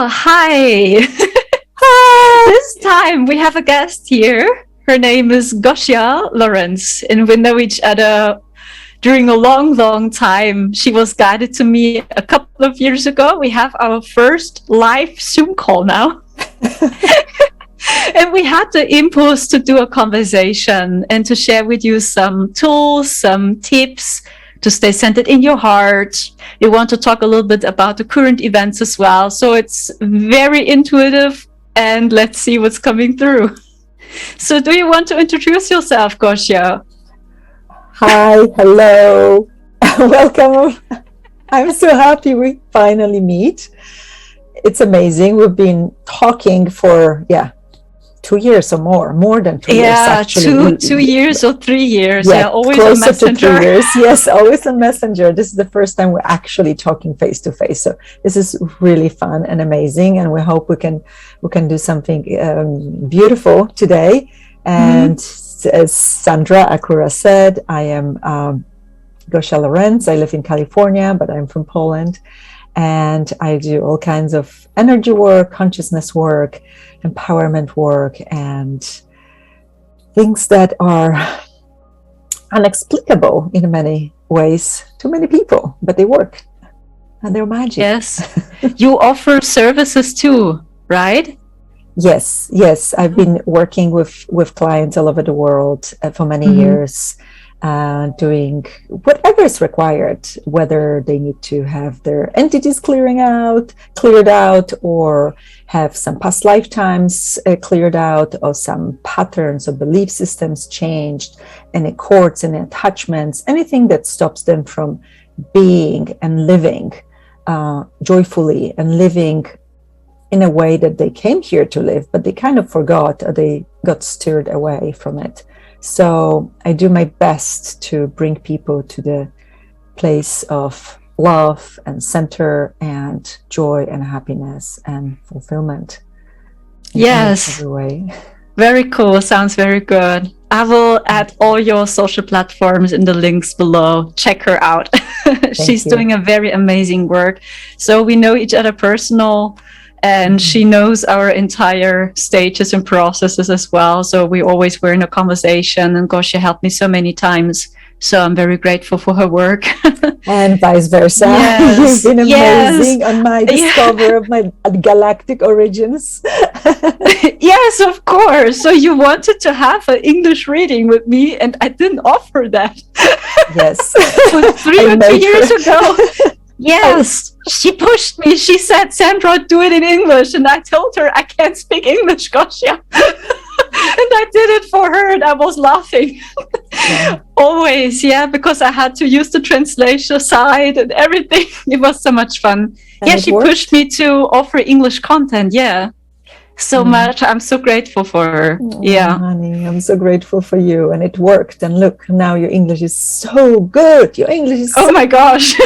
Hi. Hi. This time we have a guest here. Her name is Gosia Lorenz, and we know each other during a long, long time. She was guided to me a couple of years ago. We have our first live Zoom call now. And we had the impulse to do a conversation and to share with you some tools, some tips to stay centered in your heart. We want to talk a little bit about the current events as well. So it's very intuitive, and let's see what's coming through. So do you want to introduce yourself, Gosia? Hi, hello, welcome. I'm so happy we finally meet. It's amazing. We've been talking for 2 years or more than 2 years actually. 2 years or 3 years. Always closer a messenger. to 3 years. Yes, always a messenger. This is the first time we're actually talking face to face. So this is really fun and amazing, and we hope we can do something beautiful today. And as Sandra Akura said, I am Gosia Lorenz. I live in California, but I'm from Poland. And I do all kinds of energy work, consciousness work, empowerment work, and things that are inexplicable in many ways to many people, but they work and they're magic. Yes. You offer services too, right? Yes. I've been working with clients all over the world for many years. Doing whatever is required, whether they need to have their entities cleared out, or have some past lifetimes cleared out, or some patterns or belief systems changed, any cords and attachments, anything that stops them from being and living joyfully and living in a way that they came here to live, but they kind of forgot, or they got stirred away from it. So I do my best to bring people to the place of love and center and joy and happiness and fulfillment. Yes. Every way. Very cool. Sounds very good. I will add all your social platforms in the links below. Check her out. She's doing a very amazing work. So we know each other personal. And she knows our entire stages and processes as well. So we always were in a conversation, and Gosia helped me so many times. So I'm very grateful for her work. And vice versa. Yes. You've been amazing on my discovery of my galactic origins. Yes, of course. So you wanted to have an English reading with me, and I didn't offer that. Yes. 3 or 2 years ago. Yes, she pushed me. She said, Sandra, do it in English. And I told her I can't speak English, Gosia. And I did it for her, and I was laughing. Yeah. Always, because I had to use the translation side and everything. It was so much fun. And she pushed me to offer English content. So much. I'm so grateful for her. Honey, I'm so grateful for you. And it worked. And look, now your English is so good. Your English is oh my gosh.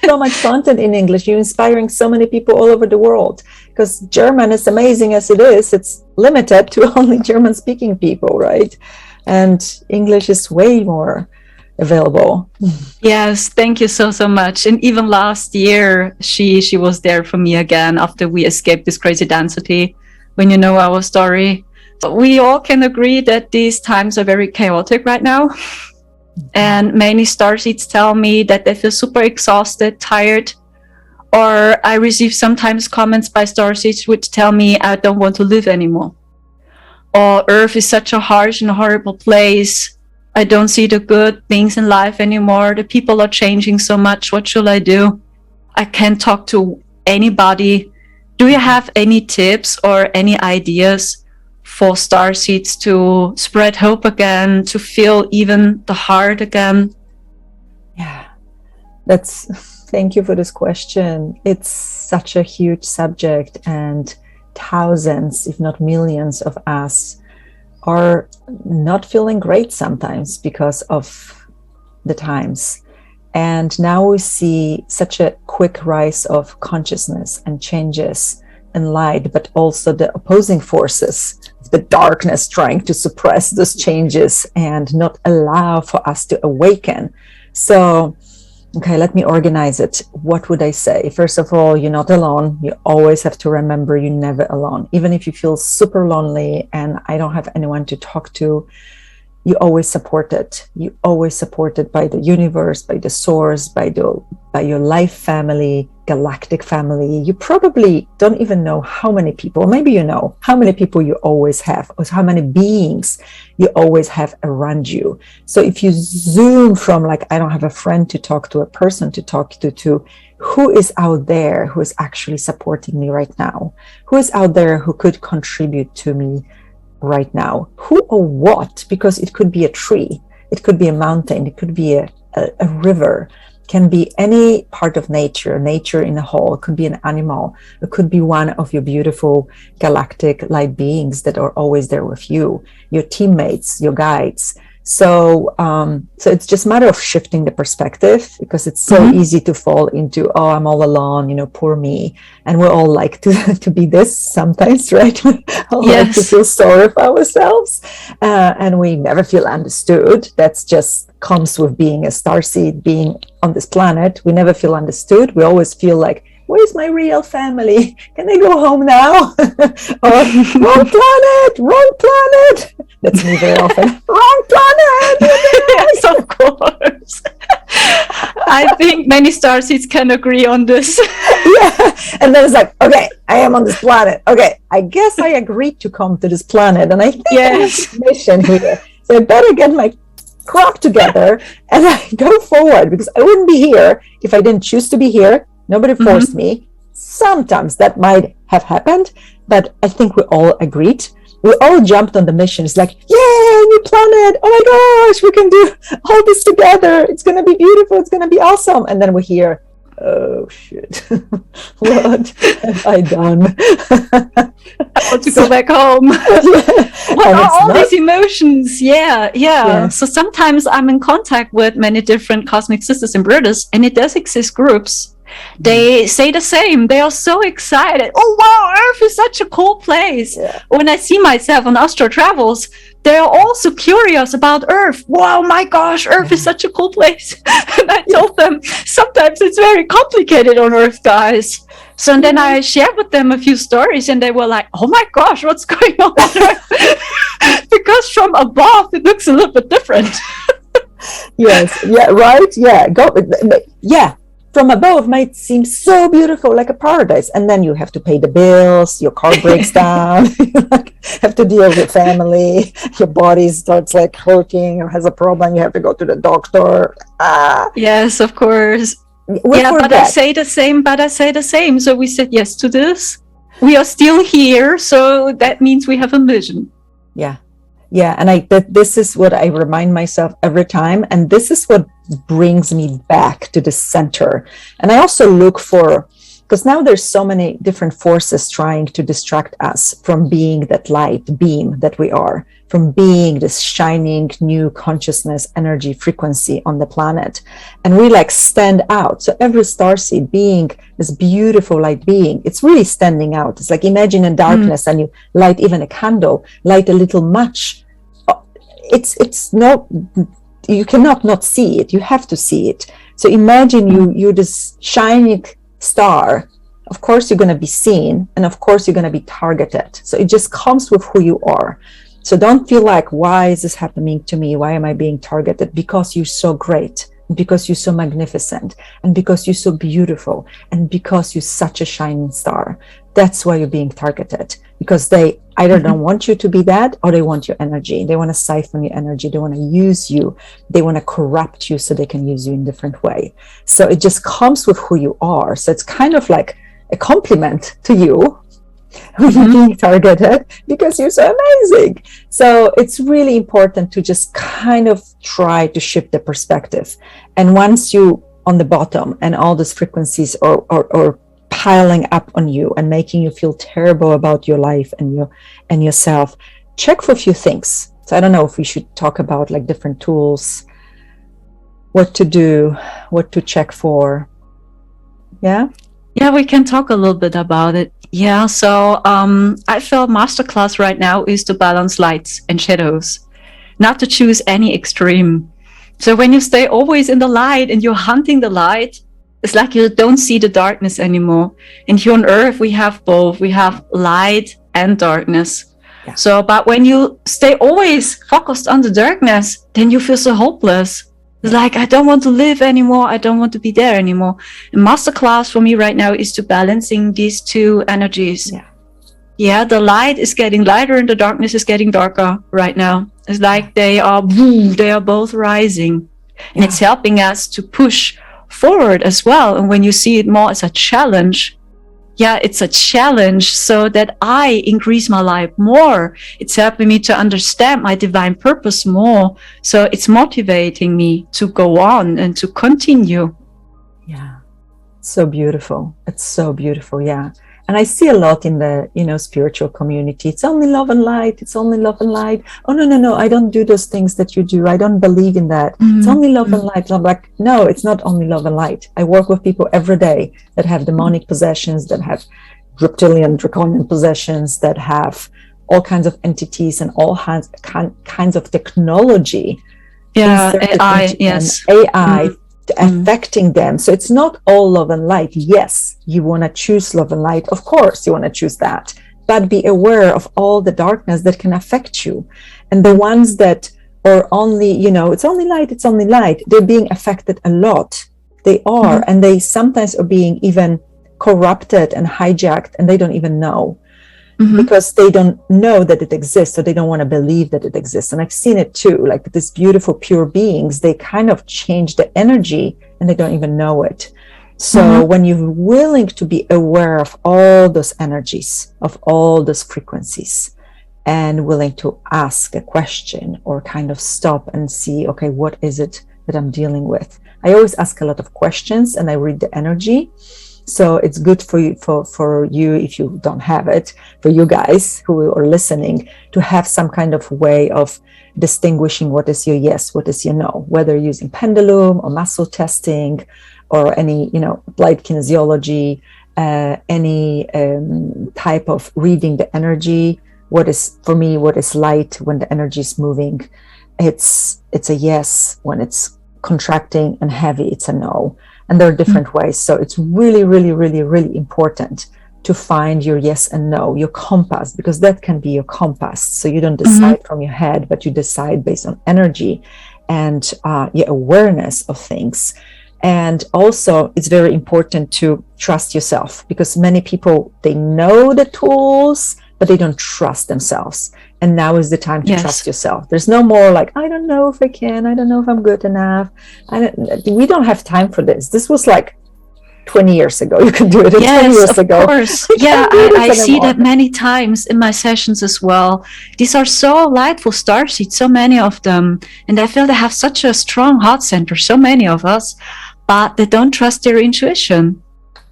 So much content in English. You're inspiring so many people all over the world. Because German, as amazing as it is, it's limited to only German speaking people, right? And English is way more available. Yes, thank you so much. And even last year, she was there for me again after we escaped this crazy density. When you know our story, we all can agree that these times are very chaotic right now. And many starseeds tell me that they feel super exhausted, tired, or I receive sometimes comments by starseeds which tell me I don't want to live anymore. Or Earth is such a harsh and horrible place. I don't see the good things in life anymore. The people are changing so much. What should I do? I can't talk to anybody. Do you have any tips or any ideas for starseeds to spread hope again, to feel even the heart again? Yeah, thank you for this question. It's such a huge subject, and thousands, if not millions of us are not feeling great sometimes because of the times. And now we see such a quick rise of consciousness and changes and light, but also the opposing forces, the darkness trying to suppress those changes and not allow for us to awaken. So Okay, let me organize it. What would I say? First of all, you're not alone. You always have to remember you're never alone. Even if you feel super lonely and I don't have anyone to talk to, you always supported. You always supported by the universe, by the source, by your life family, galactic family. You probably don't even know how many people, maybe you know how many people you always have, or how many beings you always have around you. So if you zoom from like, I don't have a friend to talk to, a person to talk to who is out there who is actually supporting me right now? Who is out there who could contribute to me right now? Who or what? Because it could be a tree, it could be a mountain, it could be a river, can be any part of nature in a whole. It could be an animal, it could be one of your beautiful galactic light beings that are always there with you, your teammates, your guides. So it's just a matter of shifting the perspective, because it's so easy to fall into, oh, I'm all alone, poor me. And we all like to be this sometimes, right? We all like to feel sorry for ourselves, and we never feel understood. That's just comes with being a starseed, being on this planet. We never feel understood. We always feel like, where's my real family? Can I go home now? Or wrong planet. That's me very often. Wrong planet. Yes, of course. I think many starseeds can agree on this. Yeah. And then it's like, okay, I am on this planet. Okay, I guess I agreed to come to this planet, and I think I have a mission here. So I better get my crap together and I go forward, because I wouldn't be here if I didn't choose to be here. Nobody forced me. Sometimes that might have happened, but I think we all agreed. We all jumped on the mission. It's like, yay, new planet. Oh my gosh, we can do all this together. It's going to be beautiful. It's going to be awesome. And then we hear, oh shit, what have I done? I want to go back home. What are all these emotions? Yeah. So sometimes I'm in contact with many different cosmic sisters and brothers, and it does exist groups. They say the same. They are so excited. Oh wow, Earth is such a cool place. When I see myself on Astro Travels, they are also curious about Earth. Wow, my gosh, Earth is such a cool place. And I told them, sometimes it's very complicated on Earth, guys. So then I shared with them a few stories, and they were like, oh my gosh, what's going on Earth? Because from above, it looks a little bit different. Yes, yeah, right? Yeah. From above might seem so beautiful, like a paradise, and then you have to pay the bills, your car breaks down, you have to deal with family, your body starts like hurting or has a problem, you have to go to the doctor. Yes, of course. I say the same. So we said yes to this. We are still here, so that means we have a mission. Yeah, and this is what I remind myself every time, and this is what brings me back to the center. And I also look for, because now there's so many different forces trying to distract us from being that light beam that we are, from being this shining new consciousness, energy, frequency on the planet. And we like stand out. So every starseed being this beautiful light being, it's really standing out. It's like, imagine in darkness and you light even a candle, light a little match. It's not, you cannot not see it. You have to see it. So imagine you're this shining star. Of course you're going to be seen, and of course you're going to be targeted. So it just comes with who you are. So don't feel like, why is this happening to me? Why am I being targeted? Because you're so great, because you're so magnificent, and because you're so beautiful, and because you're such a shining star. That's why you're being targeted, because they either don't want you to be that, or they want your energy. They want to siphon your energy. They want to use you. They want to corrupt you so they can use you in a different way. So it just comes with who you are. So it's kind of like a compliment to you when you're being targeted, because you're so amazing. So it's really important to just kind of try to shift the perspective. And once you on the bottom and all these frequencies or piling up on you and making you feel terrible about your life and yourself, check for a few things. So I don't know if we should talk about like different tools, what to do, what to check for. Yeah, we can talk a little bit about it. Yeah, so I feel masterclass right now is to balance lights and shadows, not to choose any extreme. So when you stay always in the light and you're hunting the light, it's like you don't see the darkness anymore. And here on earth, we have both. We have light and darkness. Yeah. So, but when you stay always focused on the darkness, then you feel so hopeless. It's like, I don't want to live anymore. I don't want to be there anymore. And masterclass for me right now is to balancing these two energies. Yeah, the light is getting lighter and the darkness is getting darker right now. It's like they are both rising. And it's helping us to push forward as well. And when you see it more as a challenge, it's a challenge so that I increase my life more. It's helping me to understand my divine purpose more. So it's motivating me to go on and to continue. Yeah. So beautiful. It's so beautiful. Yeah. And I see a lot in the, spiritual community. It's only love and light. It's only love and light. Oh, no. I don't do those things that you do. I don't believe in that. Mm-hmm. It's only love and light. I'm like, no, it's not only love and light. I work with people every day that have demonic possessions, that have reptilian, draconian possessions, that have all kinds of entities and all kinds of technology. Yeah, AI, yes. AI. Affecting them. So it's not all love and light. Yes, you want to choose love and light. Of course, you want to choose that. But be aware of all the darkness that can affect you. And the ones that are only, it's only light, they're being affected a lot. They are. And they sometimes are being even corrupted and hijacked, and they don't even know. Because they don't know that it exists, so they don't want to believe that it exists. And I've seen it too, like these beautiful pure beings, they kind of change the energy and they don't even know it. So when you're willing to be aware of all those energies, of all those frequencies, and willing to ask a question or kind of stop and see, okay, what is it that I'm dealing with? I always ask a lot of questions and I read the energy. So it's good for you, for you, if you don't have it, for you guys who are listening, to have some kind of way of distinguishing what is your yes, what is your no, whether using pendulum or muscle testing or any, light kinesiology, any type of reading the energy. What is, for me, what is light when the energy is moving? It's a yes. When it's contracting and heavy, it's a no. And there are different ways. So it's really, really, really, really important to find your yes and no, your compass, because that can be your compass. So you don't decide from your head, but you decide based on energy and your awareness of things. And also, it's very important to trust yourself, because many people, they know the tools, but they don't trust themselves. And now is the time to trust yourself. There's no more like, I don't know if I can, I don't know if I'm good enough. We don't have time for this. This was like 20 years ago. You could do it 20 years ago. Of course. Yeah, I see that many times in my sessions as well. These are so lightful starseeds, so many of them. And I feel they have such a strong heart center, so many of us, but they don't trust their intuition.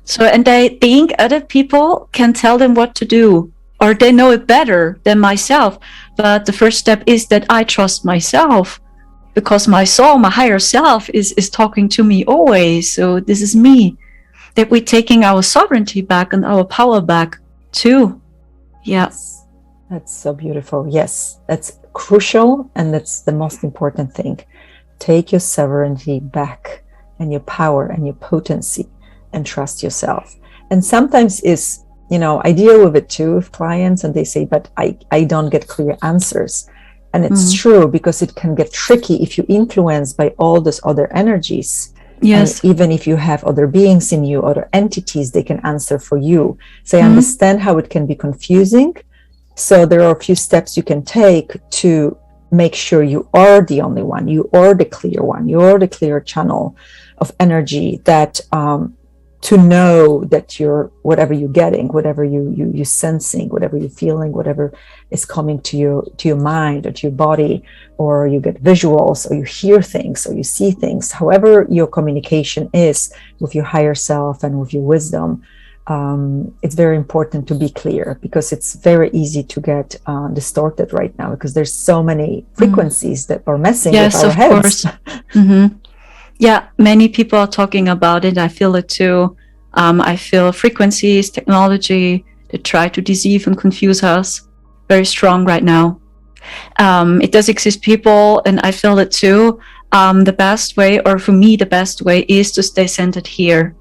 So, and they think other people can tell them what to do, or they know it better than myself. But the first step is that I trust myself, because my soul, my higher self is talking to me always. So this is me, that we're taking our sovereignty back and our power back too. Yes. That's so beautiful. Yes, that's crucial. And that's the most important thing. Take your sovereignty back and your power and your potency, and trust yourself. And sometimes I deal with it too with clients, and they say, but I don't get clear answers. And it's true, because it can get tricky if you're influenced by all those other energies. Yes. And even if you have other beings in you, other entities, they can answer for you. So I understand how it can be confusing. So there are a few steps you can take to make sure you are the only one, you are the clear one, you are the clear channel of energy, that to know that you're, whatever you're getting, whatever you're sensing, whatever you're feeling, whatever is coming to your mind or to your body, or you get visuals, or you hear things, or you see things, however your communication is with your higher self and with your wisdom, it's very important to be clear, because it's very easy to get distorted right now, because there's so many frequencies that are messing with our heads. Course. Yeah, many people are talking about it. I feel it too. I feel frequencies, technology, that try to deceive and confuse us, very strong right now. It does exist people, and I feel it too, the best way, or for me, the best way is to stay centered here.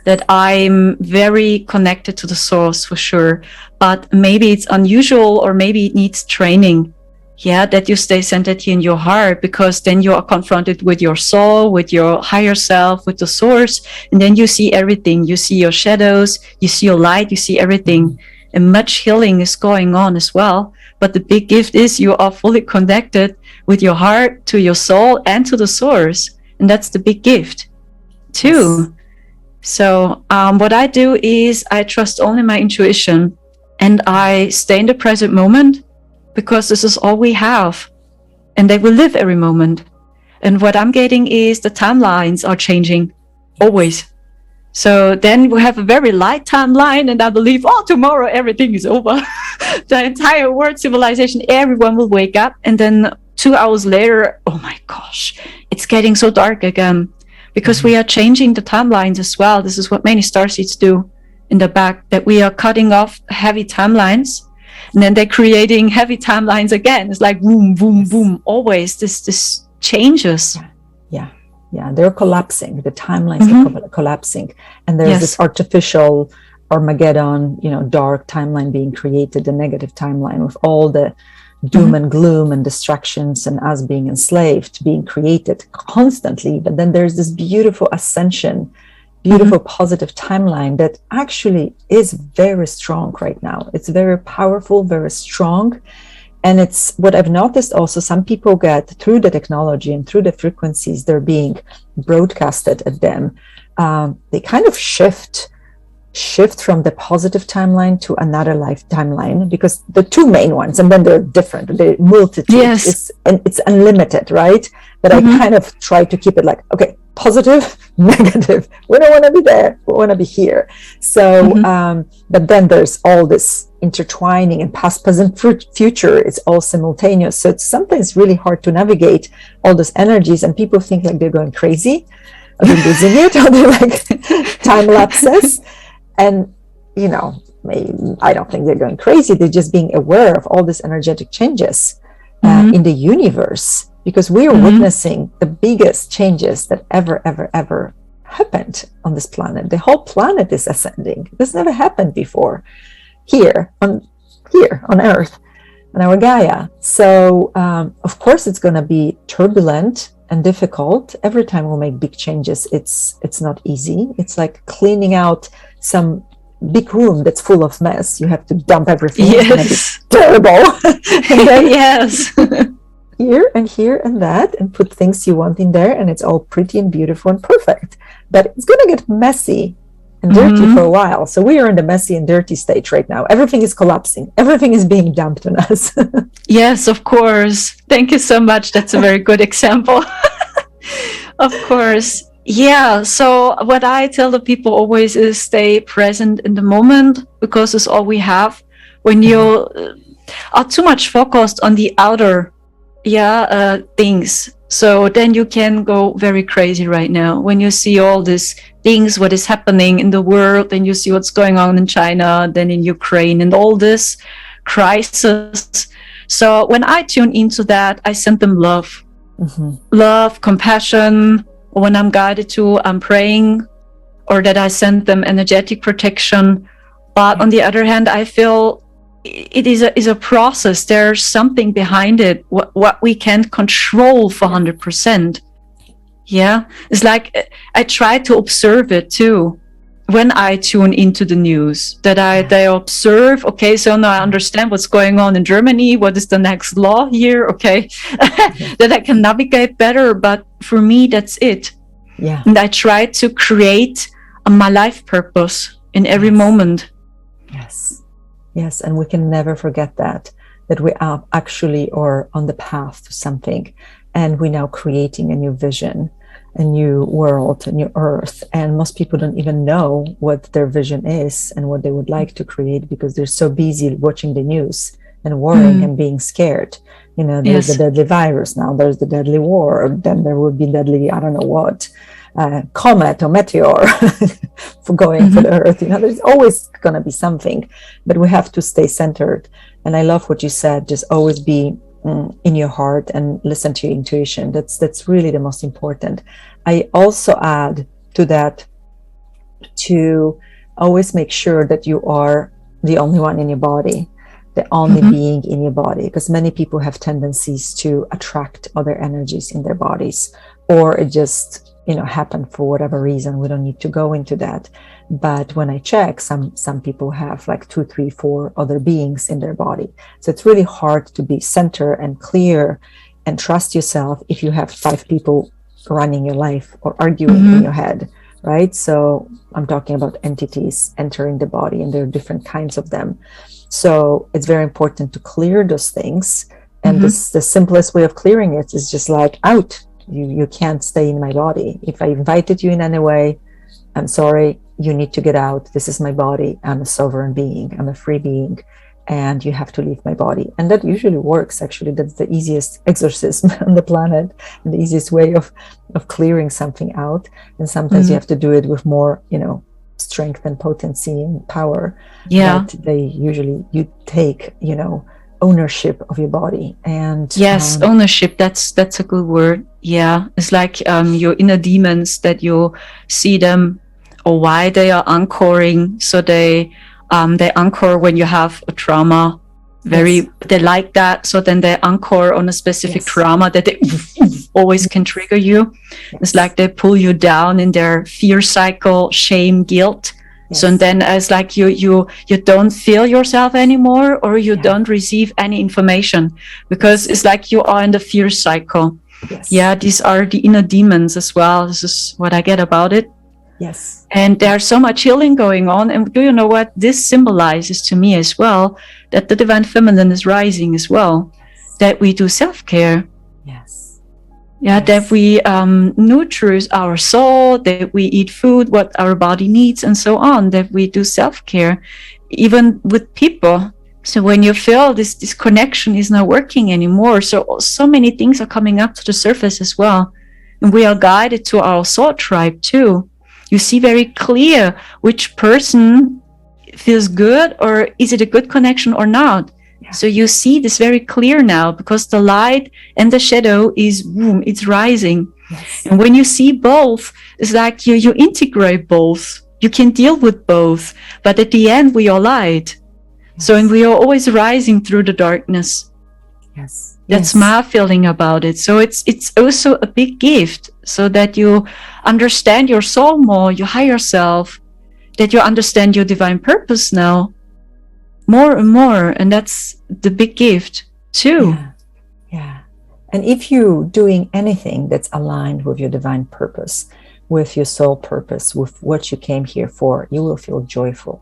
That I'm very connected to the source for sure, but maybe it's unusual, or maybe it needs training. Yeah, that you stay centered here in your heart, because then you are confronted with your soul, with your higher self, with the source, and then you see everything. You see your shadows, you see your light, you see everything, and much healing is going on as well. But the big gift is you are fully connected with your heart, to your soul, and to the source, and that's the big gift too. Yes. So what I do is I trust only my intuition, and I stay in the present moment, because this is all we have, and they will live every moment. And what I'm getting is the timelines are changing always. So then we have a very light timeline, and I believe, oh, tomorrow everything is over. The entire world civilization, everyone will wake up, and then 2 hours later, oh my gosh, it's getting so dark again. Because we are changing the timelines as well. This is what many starseeds do in the back, that we are cutting off heavy timelines, and then they're creating heavy timelines again. It's like boom, boom, boom. Always this changes. Yeah. They're collapsing. The timelines are collapsing, and there's this artificial Armageddon, dark timeline being created, the negative timeline with all the doom and gloom and distractions, and us being enslaved, being created constantly. But then there's this beautiful ascension, beautiful positive timeline that actually is very strong right now. It's very powerful, very strong. And it's what I've noticed also, some people get through the technology and through the frequencies they're being broadcasted at them, they kind of shift from the positive timeline to another life timeline, because the two main ones, and then they're different, they're multitude, and it's unlimited, right? But I kind of try to keep it like, okay, positive, negative, we don't want to be there, we want to be here. So but then there's all this intertwining, and past, present, future, it's all simultaneous. So it's sometimes really hard to navigate all those energies, and people think like they're going crazy, or they're losing it, or they're like time lapses. And, I don't think they're going crazy. They're just being aware of all these energetic changes in the universe, because we are witnessing the biggest changes that ever happened on this planet. The whole planet is ascending. This never happened before here on Earth, on our Gaia. So, of course, it's going to be turbulent and difficult. Every time we make big changes, it's not easy. It's like cleaning out some big room that's full of mess. You have to dump everything. It's gonna be terrible. And then here and that, and put things you want in there, and it's all pretty and beautiful and perfect. But it's gonna get messy and dirty for a while. So we are in the messy and dirty stage right now. Everything is collapsing. Everything is being dumped on us. Yes, of course. Thank you so much. That's a very good example. Of course. Yeah, so what I tell the people always is stay present in the moment, because it's all we have. When you are too much focused on the outer things, so then you can go very crazy right now. When you see all these things, what is happening in the world, and you see what's going on in China, then in Ukraine, and all this crisis. So when I tune into that, I send them love. Love, compassion. When I'm guided to, I'm praying, or that I send them energetic protection. But on the other hand, I feel it is a process. There's something behind it, what we can't control for 100%. Yeah, it's like I try to observe it too. When I tune into the news, that I observe, okay, so now I understand what's going on in Germany, what is the next law here, okay, that I can navigate better. But for me, that's it. Yeah. And I try to create my life purpose in every moment. Yes, and we can never forget that we are actually or on the path to something, and we're now creating a new vision, a new world, a new earth. And most people don't even know what their vision is and what they would like to create, because they're so busy watching the news and worrying and being scared. There's the deadly virus now, there's the deadly war, then there will be deadly, I don't know what, comet or meteor for going for the earth. There's always going to be something, but we have to stay centered. And I love what you said, just always be in your heart and listen to your intuition. That's really the most important. I also add to that to always make sure that you are the only one in your body, the only being in your body, because many people have tendencies to attract other energies in their bodies, or it just happen for whatever reason. We don't need to go into that. But when I check, some people have like 2, 3, 4 other beings in their body. So it's really hard to be center and clear and trust yourself if you have 5 people running your life or arguing in your head, right? So I'm talking about entities entering the body, and there are different kinds of them. So it's very important to clear those things. And the simplest way of clearing it is just like out. You can't stay in my body. If I invited you in any way, I'm sorry, you need to get out. This is my body. I'm a sovereign being. I'm a free being. And you have to leave my body. And that usually works, actually. That's the easiest exorcism on the planet, and the easiest way of clearing something out. And sometimes you have to do it with more, strength and potency and power. Yeah. But you take, ownership of your body. And yes, ownership, that's a good word. Yeah, it's like your inner demons, that you see them, or why they are anchoring. So they anchor when you have a trauma. They like that. So then they anchor on a specific trauma that they always can trigger you. It's like they pull you down in their fear cycle, shame, guilt. So and then it's like you don't feel yourself anymore, or you don't receive any information, because it's like you are in the fear cycle. Yeah, these are the inner demons as well. This is what I get about it. Yes. And there's so much healing going on. And do you know what this symbolizes to me as well? That the divine feminine is rising as well. That we do self-care. Yeah, that we nurture our soul, that we eat food, what our body needs, and so on, that we do self-care, even with people. So when you feel this connection is not working anymore, so many things are coming up to the surface as well. And we are guided to our soul tribe too. You see very clear which person feels good, or is it a good connection or not. So you see this very clear now, because the light and the shadow is it's rising. And when you see both, it's like you integrate both. You can deal with both, but at the end we are light. So, and we are always rising through the darkness. That's my feeling about it. So it's also a big gift, so that you understand your soul more, your higher self, that you understand your divine purpose now more and more. And that's the big gift too. Yeah. And if you're doing anything that's aligned with your divine purpose, with your soul purpose, with what you came here for, you will feel joyful.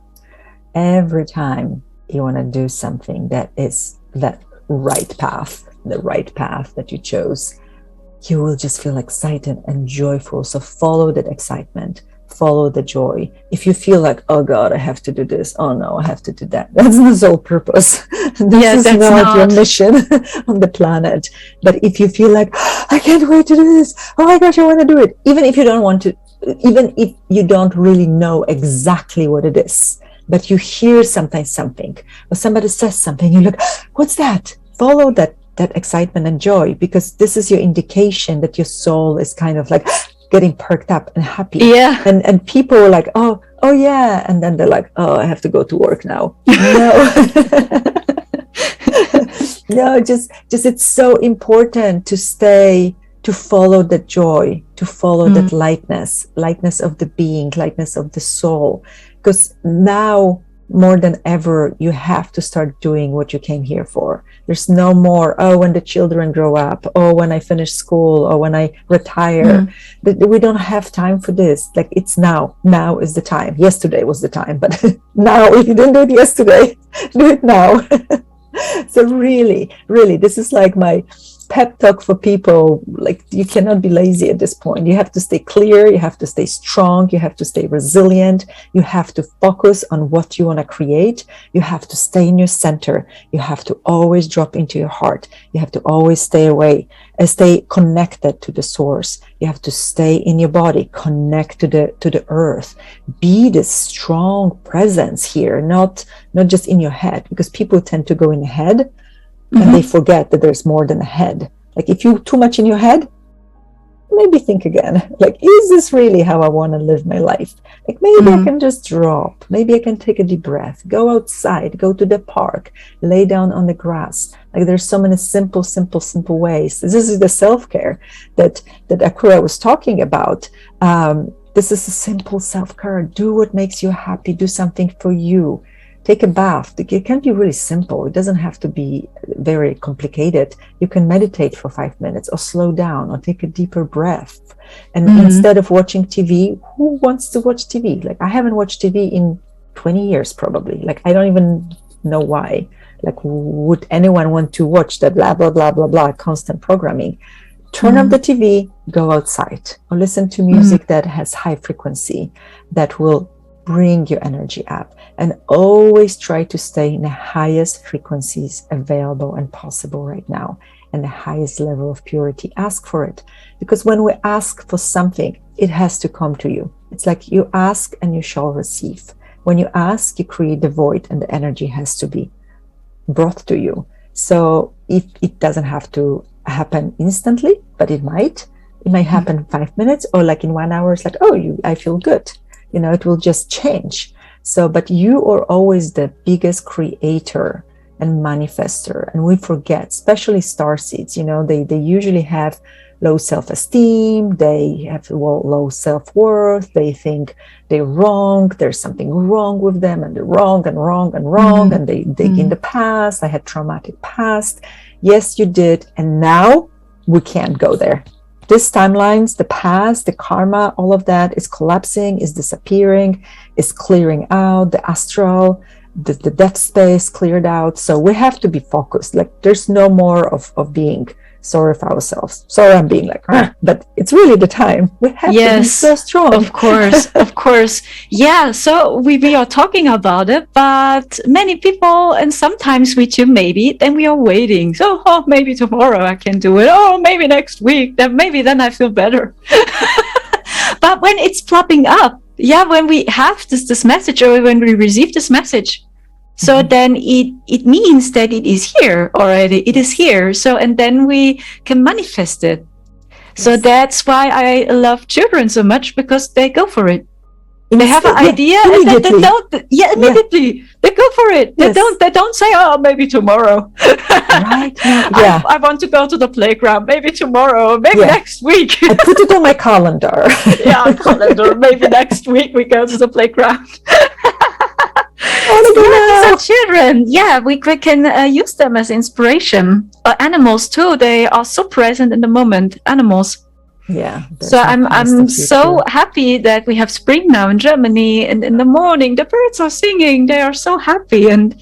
Every time you want to do something that is that right path, the right path that you chose, you will just feel excited and joyful. So follow that excitement. Follow the joy. If you feel like, oh God, I have to do this, oh no, I have to do that, that's the soul purpose. This is not your mission on the planet. But if you feel like, oh, I can't wait to do this, oh my gosh, I want to do it, even if you don't want to, even if you don't really know exactly what it is, but you hear something, or somebody says something, you're like, what's that? Follow that excitement and joy, because this is your indication that your soul is kind of like getting perked up and happy. Yeah. And people are like, oh yeah. And then they're like, oh, I have to go to work now. No. No, just it's so important to follow the joy, to follow that lightness of the being, lightness of the soul. Because now more than ever, you have to start doing what you came here for. There's no more, oh, when the children grow up, oh, when I finish school, or when I retire. We don't have time for this. Like, it's now. Now is the time. Yesterday was the time, but now, if you didn't do it yesterday, do it now. So really, this is like my pep talk for people. Like, you cannot be lazy at this point. You have to stay clear, you have to stay strong, you have to stay resilient, you have to focus on what you want to create, you have to stay in your center, you have to always drop into your heart, you have to always stay connected to the source, you have to stay in your body, connect to the earth, be this strong presence here, not just in your head, because people tend to go in the head and they forget that there's more than a head. Like if you're too much in your head, maybe think again. Like, is this really how I want to live my life? Like maybe I can just drop. Maybe I can take a deep breath, go outside, go to the park, lay down on the grass. Like there's so many simple ways. This is the self-care that Akura was talking about. This is a simple self-care. Do what makes you happy. Do something for you. Take a bath. It can be really simple. It doesn't have to be very complicated. You can meditate for 5 minutes, or slow down, or take a deeper breath. And instead of watching TV, who wants to watch TV? Like I haven't watched TV in 20 years probably. Like I don't even know why. Like would anyone want to watch that blah, blah, blah, blah, blah, constant programming? Turn off the TV, go outside, or listen to music that has high frequency, that will bring your energy up. And always try to stay in the highest frequencies available and possible right now, and the highest level of purity. Ask for it, because when we ask for something, it has to come to you. It's like you ask and you shall receive. When you ask, you create the void, and the energy has to be brought to you. So if it doesn't have to happen instantly, but it might happen in 5 minutes, or like in 1 hour. It's like, I feel good. It will just change. So, but you are always the biggest creator and manifester. And we forget, especially starseeds, they usually have low self-esteem. They have low self-worth. They think they're wrong. There's something wrong with them, and they're wrong and wrong and wrong. And they dig in the past. I had traumatic past. Yes, you did. And now we can't go there. These timelines, the past, the karma, all of that is collapsing, is disappearing, is clearing out. The astral, the depth space cleared out. So we have to be focused. Like there's no more of being sorry for ourselves. Sorry, I'm being like, but it's really the time. We have to be so strong. Of course. Yeah, so we are talking about it, but many people, and sometimes we too, maybe, then we are waiting. So, maybe tomorrow I can do it. Maybe next week, then I feel better. But when it's plopping up, when we have this message, or when we receive this message, so then it means that it is here already. It is here. So, and then we can manifest it. Yes. So that's why I love children so much, because they go for it. They have an idea, and they don't. Immediately they go for it. Yes. They don't say, maybe tomorrow. Right. Yeah. I want to go to the playground. Maybe tomorrow. Maybe next week. I put it on my calendar. Calendar. Maybe next week we go to the playground. So children, we can use them as inspiration. Animals too, they are so present in the moment. Animals. Yeah. So I'm so happy that we have spring now in Germany, and in the morning the birds are singing. They are so happy, and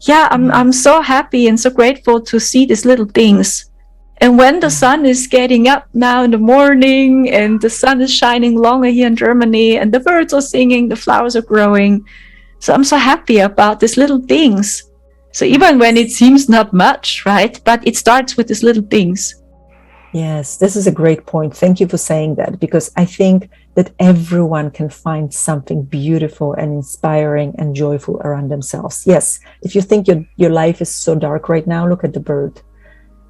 I'm so happy and so grateful to see these little things. And when the sun is getting up now in the morning, and the sun is shining longer here in Germany, and the birds are singing, the flowers are growing. So I'm so happy about these little things. So even when it seems not much, right? But it starts with these little things. Yes, this is a great point. Thank you for saying that, because I think that everyone can find something beautiful and inspiring and joyful around themselves. Yes, if you think your life is so dark right now, look at the bird.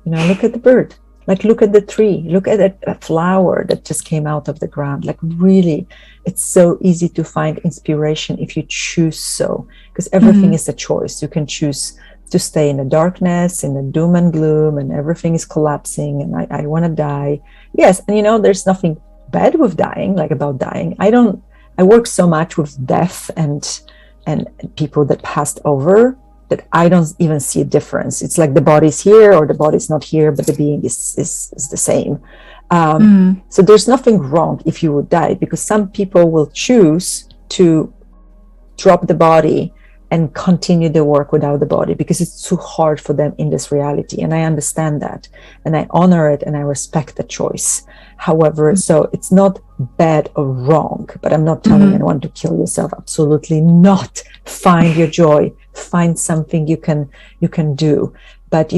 Look at the bird. Like, look at the tree. Look at a flower that just came out of the ground. Like, really, it's so easy to find inspiration if you choose so, because everything is a choice. You can choose to stay in the darkness, in the doom and gloom, and everything is collapsing, and I want to die. Yes, and there's nothing bad with dying, like about dying. I work so much with death and people that passed over, that I don't even see a difference. It's like the body's here or the body's not here, but the being is the same. So there's nothing wrong if you would die, because some people will choose to drop the body and continue the work without the body, because it's too hard for them in this reality. And I understand that, and I honor it, and I respect the choice. However, so it's not bad or wrong, but I'm not telling anyone to kill yourself. Absolutely not. Find your joy. Find something you can do. But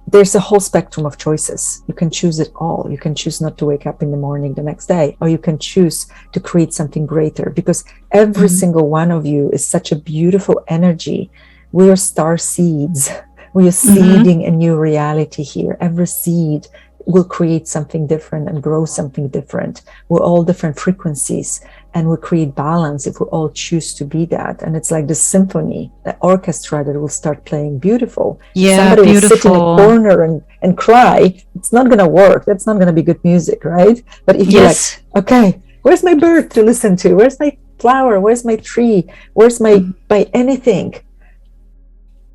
there's a whole spectrum of choices. You can choose it all. You can choose not to wake up in the morning the next day, or you can choose to create something greater, because every single one of you is such a beautiful energy We are star seeds. We are seeding a new reality here. Every seed will create something different and grow something different. We're all different frequencies, and we create balance if we all choose to be that. And it's like the symphony, the orchestra that will start playing beautiful. Yeah, somebody beautiful. will sit in a corner and cry. It's not going to work. That's not going to be good music, right? But if you're like, okay, where's my bird to listen to? Where's my flower? Where's my tree? Where's my anything?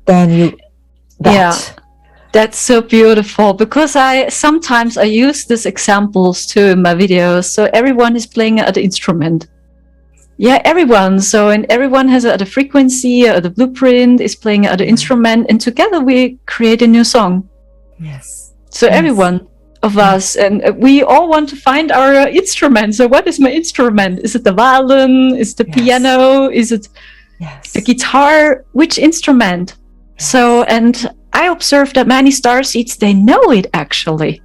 Then you that's so beautiful, because I sometimes use these examples too in my videos. So everyone is playing at the instrument. Yeah, everyone. So, and everyone has the frequency, the blueprint is playing at the instrument, and together we create a new song. Yes. So everyone of us, and we all want to find our instrument. So what is my instrument? Is it the violin? Is it the piano? Is it the guitar? Which instrument? So, and I observed that many starseeds, they know it actually.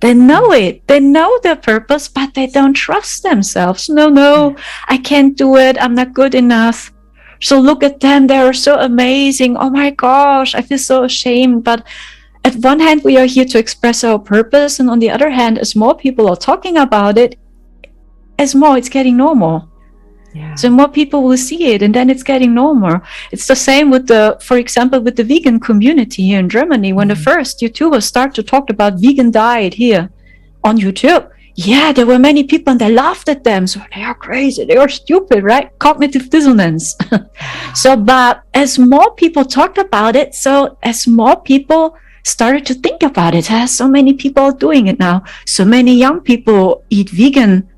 They know it. They know their purpose, but they don't trust themselves. No, I can't do it. I'm not good enough. So look at them. They are so amazing. Oh my gosh, I feel so ashamed. But at one hand, we are here to express our purpose. And on the other hand, as more people are talking about it, as more it's getting normal. Yeah. So more people will see it, and then it's getting normal. It's the same with for example, with the vegan community here in Germany. When the first YouTubers start to talk about vegan diet here on YouTube, there were many people and they laughed at them. So they are crazy, they are stupid, right? Cognitive dissonance. So, but as more people talked about it, so as more people started to think about it, so many people are doing it now. So many young people eat vegan.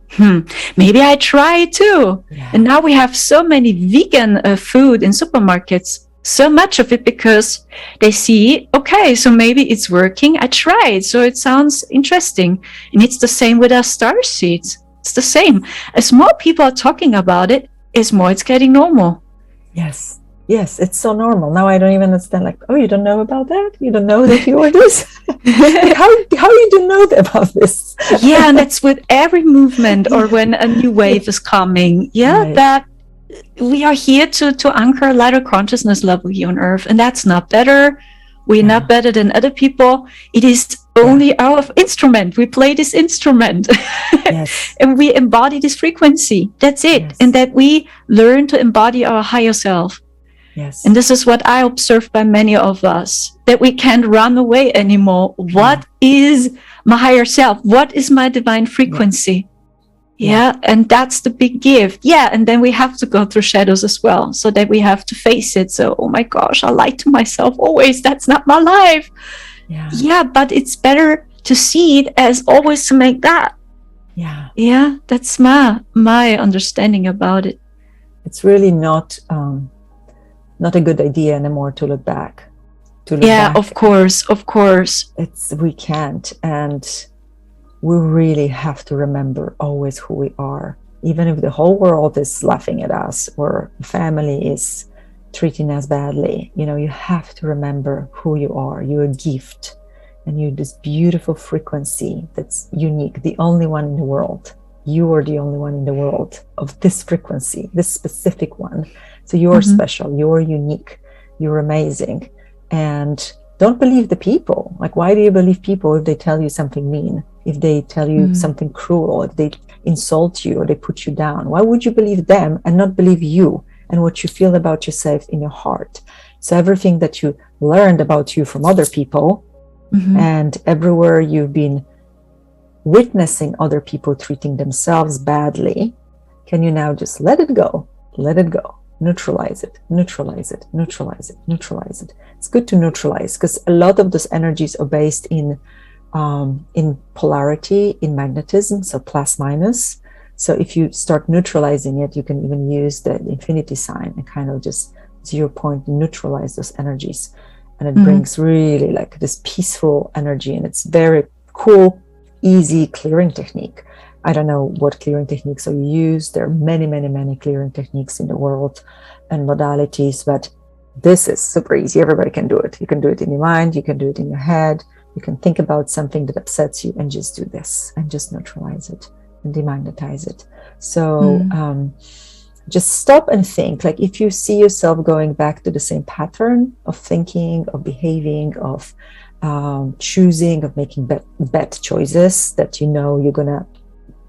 Maybe I try it too. And now we have so many vegan food in supermarkets, so much of it, because they see, okay, so maybe it's working. I tried, so it sounds interesting. And it's the same with our star seeds. It's the same. As more people are talking about it, as more it's getting normal. Yes, it's so normal. Now I don't even understand, like, oh, you don't know about that? You don't know that you are this? Like, how you do know about this? And that's with every movement, or when a new wave is coming. That we are here to anchor a lighter consciousness level here on Earth. And that's not better. We're not better than other people. It is only our instrument. We play this instrument. And we embody this frequency. That's it. And that we learn to embody our higher self. And this is what I observed by many of us, that we can't run away anymore. What is my higher self? What is my divine frequency? And that's the big gift. And then we have to go through shadows as well, so that we have to face it. So, oh my gosh, I lied to myself always. That's not my life. But it's better to see it as always to make that. That's my understanding about it. It's really not a good idea anymore to look back. Of course. We can't, and we really have to remember always who we are. Even if the whole world is laughing at us, or family is treating us badly, you have to remember who you are. You're a gift, and you're this beautiful frequency that's unique, the only one in the world. You are the only one in the world of this frequency, this specific one. So you're special, you're unique, you're amazing. And don't believe the people. Like, why do you believe people if they tell you something mean, if they tell you something cruel, if they insult you or they put you down? Why would you believe them and not believe you and what you feel about yourself in your heart? So everything that you learned about you from other people, and everywhere you've been witnessing other people treating themselves badly, can you now just let it go? Let it go. Neutralize it. It's good to neutralize, because a lot of those energies are based in polarity, in magnetism, so plus minus. So if you start neutralizing it, you can even use the infinity sign and kind of just 0 point neutralize those energies, and it brings really like this peaceful energy, and it's very cool, easy clearing technique. I don't know what clearing techniques are used. There are many clearing techniques in the world and modalities, but this is super easy. Everybody can do it. You can do it in your mind. You can do it in your head. You can think about something that upsets you and just do this and just neutralize it and demagnetize it. So just stop and think. Like if you see yourself going back to the same pattern of thinking, of behaving, of choosing, of making bad choices that you know you're gonna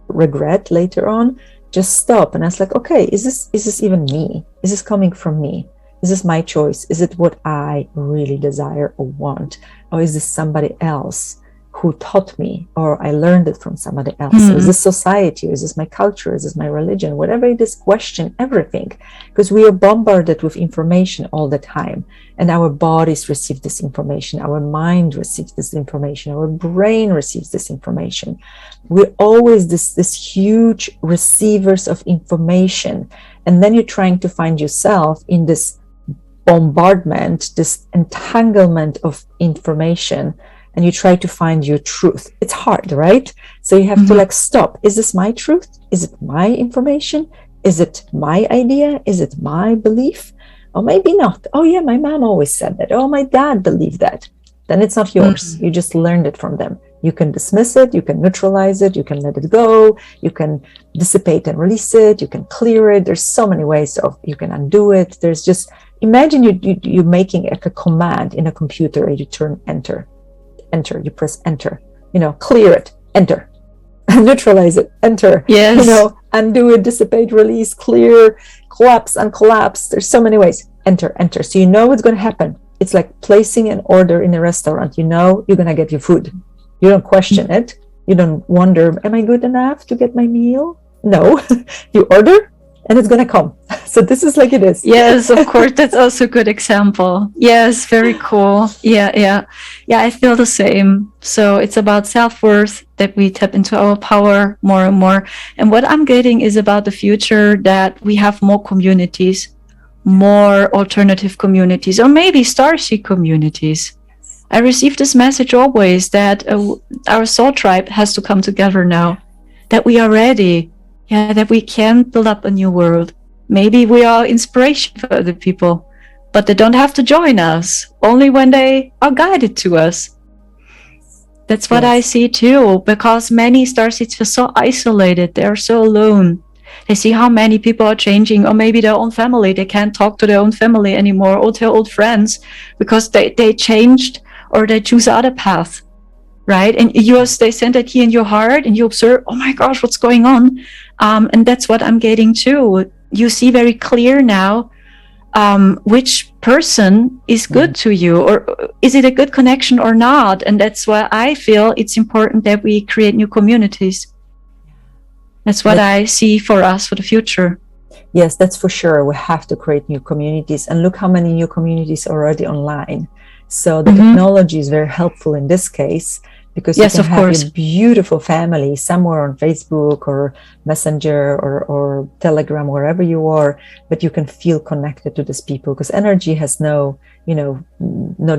regret later on, just stop and ask, like, okay, is this even me? Is this coming from me? Is this my choice? Is it what I really desire or want? Or is this somebody else who taught me, or I learned it from somebody else? Is this society? Or is this my culture? Is this my religion? Whatever it is, question everything, because we are bombarded with information all the time, and our bodies receive this information, our mind receives this information, our brain receives this information. We're always this huge receivers of information, and then you're trying to find yourself in this bombardment, this entanglement of information, and you try to find your truth. It's hard, right? So you have to like stop. Is this my truth? Is it my information? Is it my idea? Is it my belief? Or maybe not. Oh yeah, my mom always said that. Oh, my dad believed that. Then it's not yours. You just learned it from them. You can dismiss it, you can neutralize it, you can let it go, you can dissipate and release it, you can clear it. There's so many ways of, you can undo it. There's just, imagine you're making like a command in a computer, and you turn enter, you press enter, clear it, enter, neutralize it, enter, undo it, dissipate, release, clear, collapse, uncollapse. There's so many ways. Enter. So you know what's going to happen. It's like placing an order in a restaurant. You know you're going to get your food. You don't question it. You don't wonder, am I good enough to get my meal? No, you order and it's going to come. So this is like it is. Yes, of course. That's also a good example. Yes, very cool. Yeah, I feel the same. So it's about self-worth, that we tap into our power more and more. And what I'm getting is about the future, that we have more communities, more alternative communities, or maybe starseed communities. I received this message always that our soul tribe has to come together now, that we are ready, that we can build up a new world. Maybe we are inspiration for other people, but they don't have to join us, only when they are guided to us. That's what I see too, because many starseeds feel so isolated, they are so alone. They see how many people are changing, or maybe their own family, they can't talk to their own family anymore, or their old friends, because they changed, or they choose other path, right? And you stay centered here in your heart, and you observe, oh my gosh, what's going on? And that's what I'm getting too. You see very clear now which person is good to you, or is it a good connection or not? And that's why I feel it's important that we create new communities. That's what I see for us for the future. Yes, that's for sure. We have to create new communities, and look how many new communities are already online. So the technology is very helpful in this case, because you can have a beautiful family somewhere on Facebook or Messenger or Telegram, wherever you are, but you can feel connected to these people, because energy has no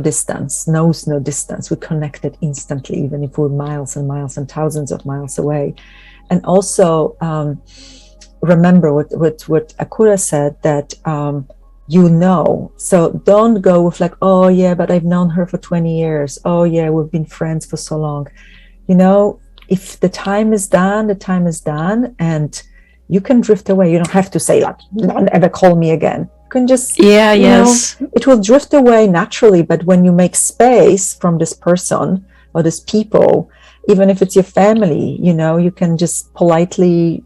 distance, knows no distance. We're connected instantly, even if we're miles and miles and thousands of miles away. And also remember what Akura said, that so don't go with like, oh yeah, but I've known her for 20 years. Oh yeah, we've been friends for so long. If the time is done, the time is done, and you can drift away. You don't have to say like, don't ever call me again. You can just, it will drift away naturally. But when you make space from this person or this people, even if it's your family, you can just politely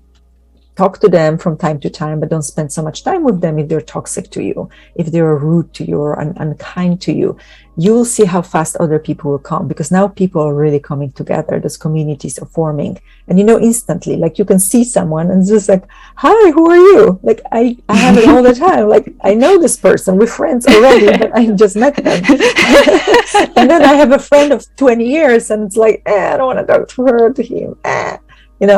talk to them from time to time, but don't spend so much time with them if they're toxic to you, if they're rude to you or unkind to you. You will see how fast other people will come, because now people are really coming together. Those communities are forming, and instantly, like you can see someone and it's just like, hi, who are you? Like I have it all the time. Like I know this person, we're friends already, but I just met them. And then I have a friend of 20 years and it's like, I don't want to talk to her, to him.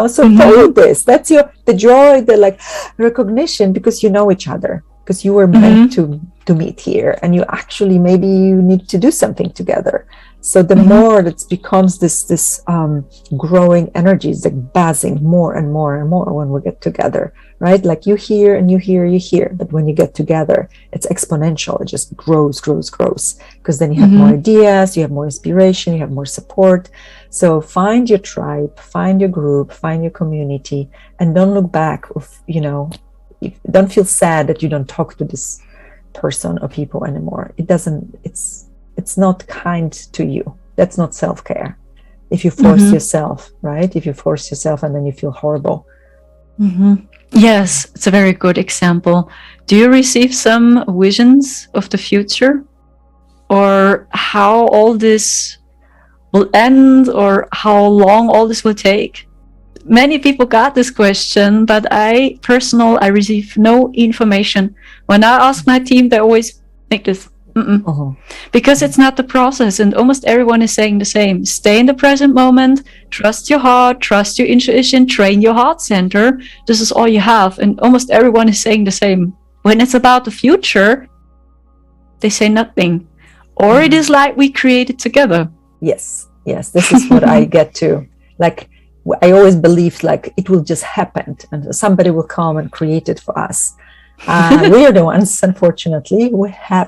So follow this. That's the joy, the like recognition, because you know each other, because you were meant to meet here, and maybe you need to do something together. So the more that becomes this growing energy, is like buzzing more and more and more when we get together, right? Like you hear and you hear, but when you get together, it's exponential. It just grows, because then you have more ideas, you have more inspiration, you have more support. So find your tribe, find your group, find your community, and don't look back with, don't feel sad that you don't talk to this person or people anymore. It's not kind to you. That's not self-care. If you force yourself, right? If you force yourself and then you feel horrible. Yes, it's a very good example. Do you receive some visions of the future, or how all this will end, or how long all this will take? Many people got this question, but I receive no information. When I ask my team, they always make this because it's not the process, and almost everyone is saying the same. Stay in the present moment, trust your heart, trust your intuition, train your heart center. This is all you have, and almost everyone is saying the same. When it's about the future, they say nothing, or it is like we created together. Yes, this is what I get to. Like, I always believed like it will just happen and somebody will come and create it for us. We are the ones, unfortunately.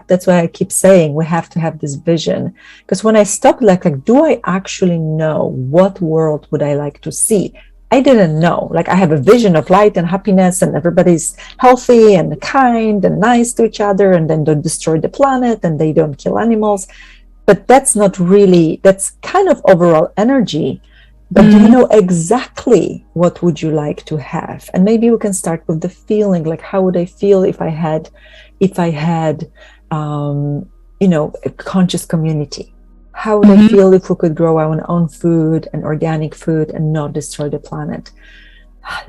That's why I keep saying we have to have this vision. Because when I stopped, like, do I actually know what world would I like to see? I didn't know. Like, I have a vision of light and happiness and everybody's healthy and kind and nice to each other, and then don't destroy the planet and they don't kill animals. But that's not really, that's kind of overall energy. But do you know exactly what would you like to have? And maybe we can start with the feeling, like, how would I feel if I had a conscious community? How would I feel if we could grow our own food and organic food and not destroy the planet?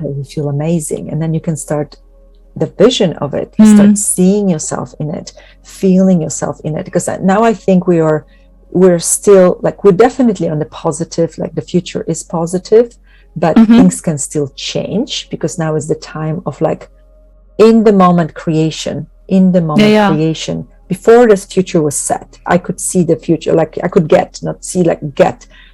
That would feel amazing. And then you can start the vision of it. You start seeing yourself in it, feeling yourself in it. Because now I think we're still, like, we're definitely on the positive, like the future is positive, but things can still change, because now is the time of, like, in the moment creation. Before this future was set, I could see the future, like I could get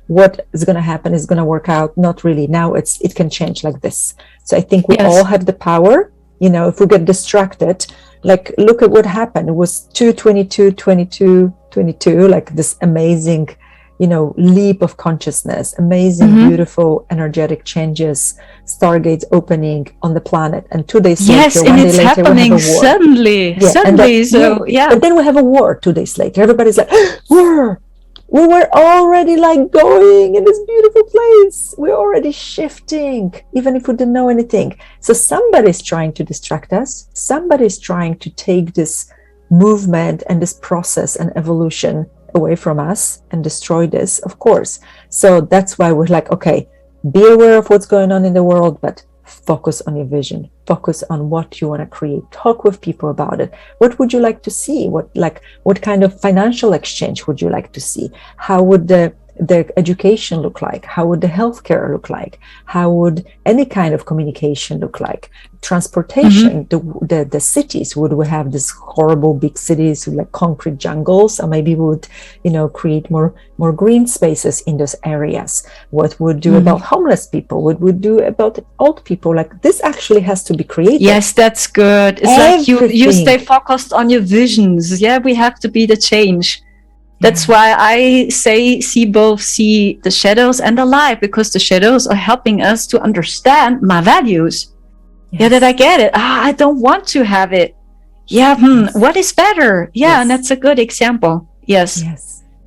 what is going to happen, is going to work out. Not really. Now it can change like this. So I think we all have the power. If we get distracted, like, look at what happened. It was 22, like this amazing, leap of consciousness, amazing, beautiful, energetic changes, stargates opening on the planet. And 2 days later, and it's happening suddenly. But then we have a war 2 days later. Everybody's like, we were already, like, going in this beautiful place. We're already shifting, even if we didn't know anything. So somebody's trying to distract us. Somebody's trying to take this movement and this process and evolution away from us and destroy this, of course. So that's why we're like, okay, be aware of what's going on in the world, but focus on your vision, focus on what you want to create, talk with people about it. What would you like to see? What kind of financial exchange would you like to see? How would the education look like? How would the healthcare look like? How would any kind of communication look like? Transportation, the cities, would we have these horrible big cities with, like, concrete jungles, or maybe we would create more green spaces in those areas? What would do about homeless people? What would do about old people? Like, this actually has to be created. Yes, that's good. It's like you stay focused on your visions. We have to be the change. That's why I see the shadows and the light, because the shadows are helping us to understand my values. That I get it. I don't want to have it. What is better? And that's a good example. Yes.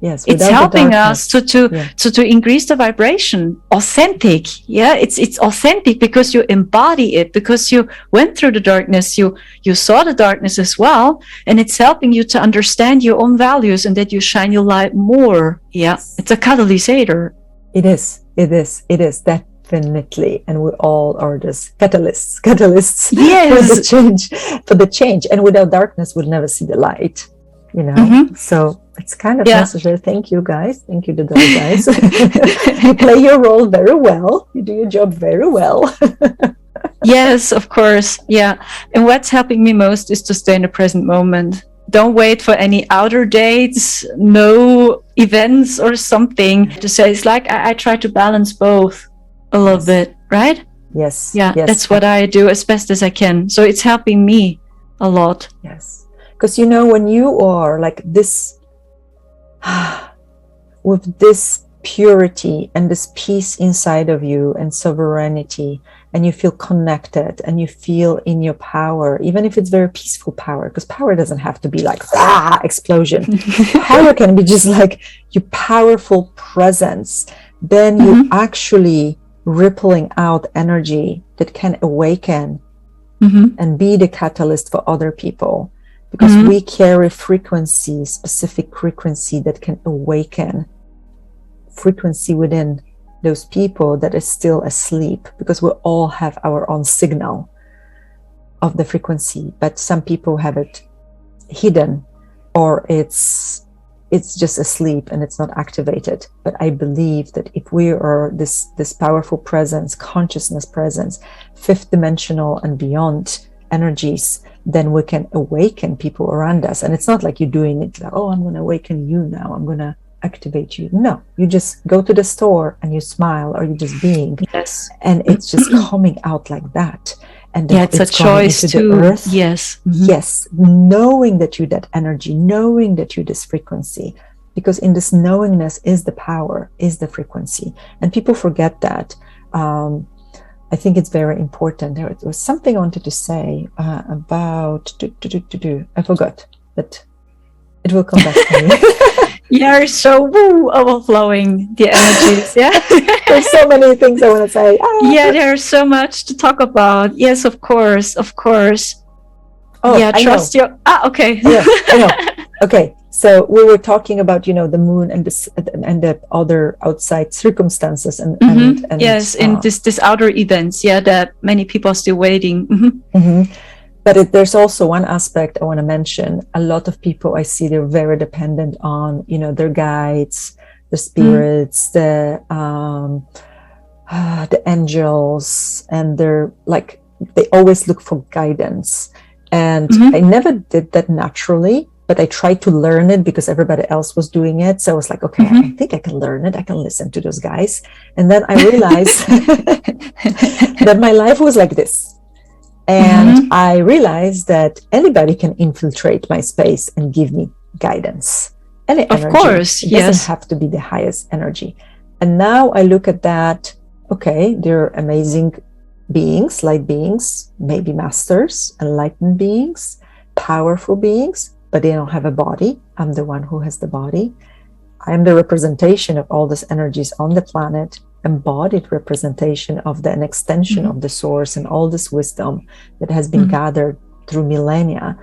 It's helping us to increase the vibration. Authentic. It's authentic because you embody it, because you went through the darkness, you saw the darkness as well, and it's helping you to understand your own values and that you shine your light more. It's a catalyst. It is definitely, and we all are just catalysts for the change. And without darkness, we'll never see the light. So it's kind of necessary. Thank you, guys. Thank you, the dog guys. You play your role very well. You do your job very well. Yes, of course. And what's helping me most is to stay in the present moment. Don't wait for any outer dates, no events or something to say. It's like I try to balance both a little bit, right? Yes. That's what I do as best as I can. So it's helping me a lot. Yes. Because, when you are like this, with this purity and this peace inside of you and sovereignty and you feel connected and you feel in your power, even if it's very peaceful power, because power doesn't have to be like explosion. Power can be just like your powerful presence. Then you actually rippling out energy that can awaken and be the catalyst for other people, because we carry frequency, specific frequency that can awaken frequency within those people that is still asleep, because we all have our own signal of the frequency, but some people have it hidden, or it's just asleep and it's not activated. But I believe that if we are this powerful presence, consciousness presence, fifth dimensional and beyond energies, then we can awaken people around us. And it's not like you're doing it like, oh, I'm going to awaken you now, I'm going to activate you. No, you just go to the store and you smile, or you just being. Yes. And it's just coming out like that. And it's a choice to earth. Yes. Yes, knowing that you're that energy, knowing that you're this frequency, because in this knowingness is the power, is the frequency, and people forget that. I think it's very important. There was something I wanted to say about I forgot, but it will come back to me. You're so overflowing the energies. Yeah. There's so many things I want to say. Yeah, there's so much to talk about. Yes, of course. Oh, yeah, trust your. Okay. Yeah, I know. Okay, so we were talking about, the moon and this and the other outside circumstances and yes, in this outer events. Yeah, that many people are still waiting. But there's also one aspect I want to mention. A lot of people I see, they're very dependent on, their guides, the spirits, the angels, and they're like, they always look for guidance. And I never did that naturally, but I tried to learn it because everybody else was doing it. So I was like, okay, I think I can learn it. I can listen to those guys. And then I realized that my life was like this. And I realized that anybody can infiltrate my space and give me guidance. Any energy. Of course, it doesn't have to be the highest energy. And now I look at that, okay, they're amazing beings, light beings, maybe masters, enlightened beings, powerful beings, but they don't have a body. I'm the one who has the body. I'm the representation of all these energies on the planet, embodied representation of an extension of the source and all this wisdom that has been gathered through millennia.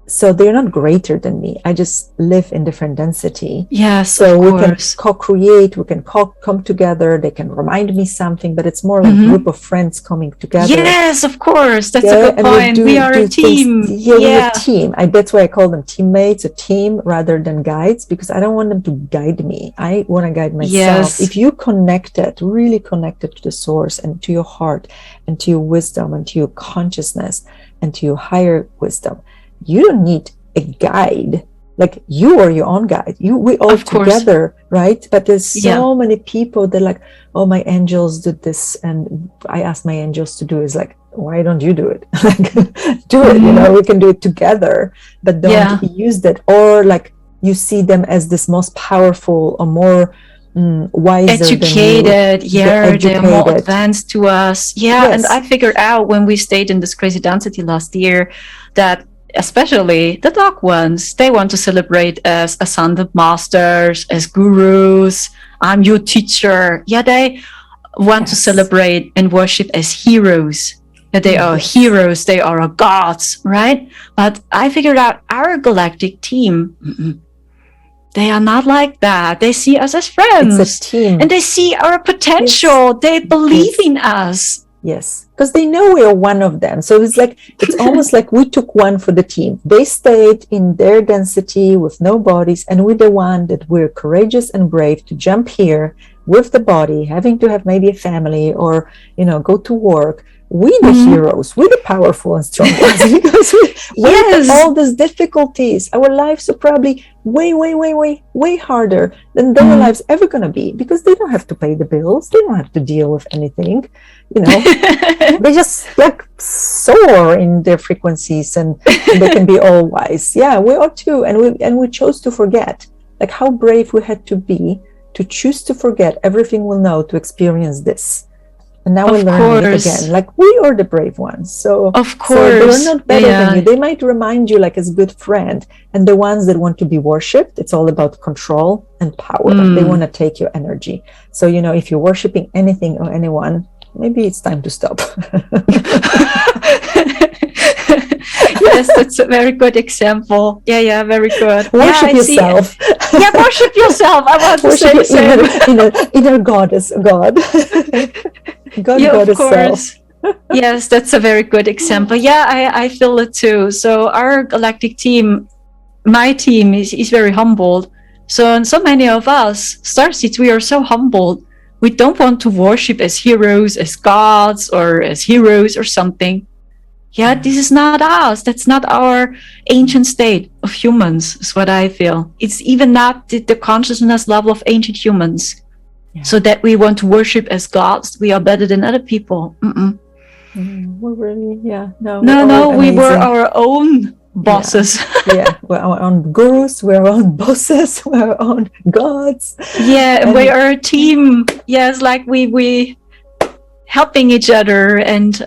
So they're not greater than me. I just live in different density. Yes, so we can co-create, we can come together. They can remind me something, but it's more like a group of friends coming together. Yes, of course. That's a good point. We are a team. We're a team. That's why I call them teammates, a team rather than guides, because I don't want them to guide me. I want to guide myself. Yes. If you really connected to the source and to your heart and to your wisdom and to your consciousness and to your higher wisdom, you don't need a guide. Like, you are your own guide. We all together, right? But there's so many people that like, oh, my angels did this, and I asked my angels to do it. It's like, why don't you do it? Like, do it. We can do it together, but don't use that. Or like, you see them as this most powerful or more wiser, educated, they're more advanced to us. And I figured out when we stayed in this crazy density last year that especially the dark ones, they want to celebrate as ascended masters, as gurus. I'm your teacher. They want to celebrate and worship as heroes. They are heroes, they are gods, right? But I figured out our galactic team, they are not like that. They see us as friends. It's a team. And they see our potential. They believe in us. Yes, because they know we are one of them. So it's almost like we took one for the team. They stayed in their density with no bodies, and we're the one that we're courageous and brave to jump here with the body, having to have maybe a family or, go to work. We the heroes, we the powerful and strong ones, because we have all these difficulties. Our lives are probably way harder than their lives ever going to be, because they don't have to pay the bills. They don't have to deal with anything. They just like soar in their frequencies and they can be all wise. Yeah, we are too. And we chose to forget, like, how brave we had to be to choose to forget everything we'll know to experience this. And now we're Of learning it course. again. Like, we are the brave ones. So, Of so course. they're not better Yeah. than you. They might remind you like as a good friend. And the ones that want to be worshipped, it's all about control and power. They want to take your energy. So, you know, if you're worshiping anything or anyone, maybe it's time to stop. Yes, that's a very good example. Yeah, very good. Worship I see. yourself. Yeah, worship yourself. I want to say the same. Inner goddess, God. God, Yeah, of goddess course. self. Yes, that's a very good example. Yeah, I feel it too. So our galactic team, my team is very humbled. So, and so many of us, starseeds, we are so humbled. We don't want to worship as heroes, as gods, or as heroes or something. Yeah, this is not us. That's not our ancient state of humans, is what I feel. It's even not the consciousness level of ancient humans. Yeah. So that we want to worship as gods, we are better than other people. We're really, no, we were our own bosses. Yeah, we're our own gurus, we're our own bosses, we're our own gods. Yeah, and we are a team. Yes, like we helping each other and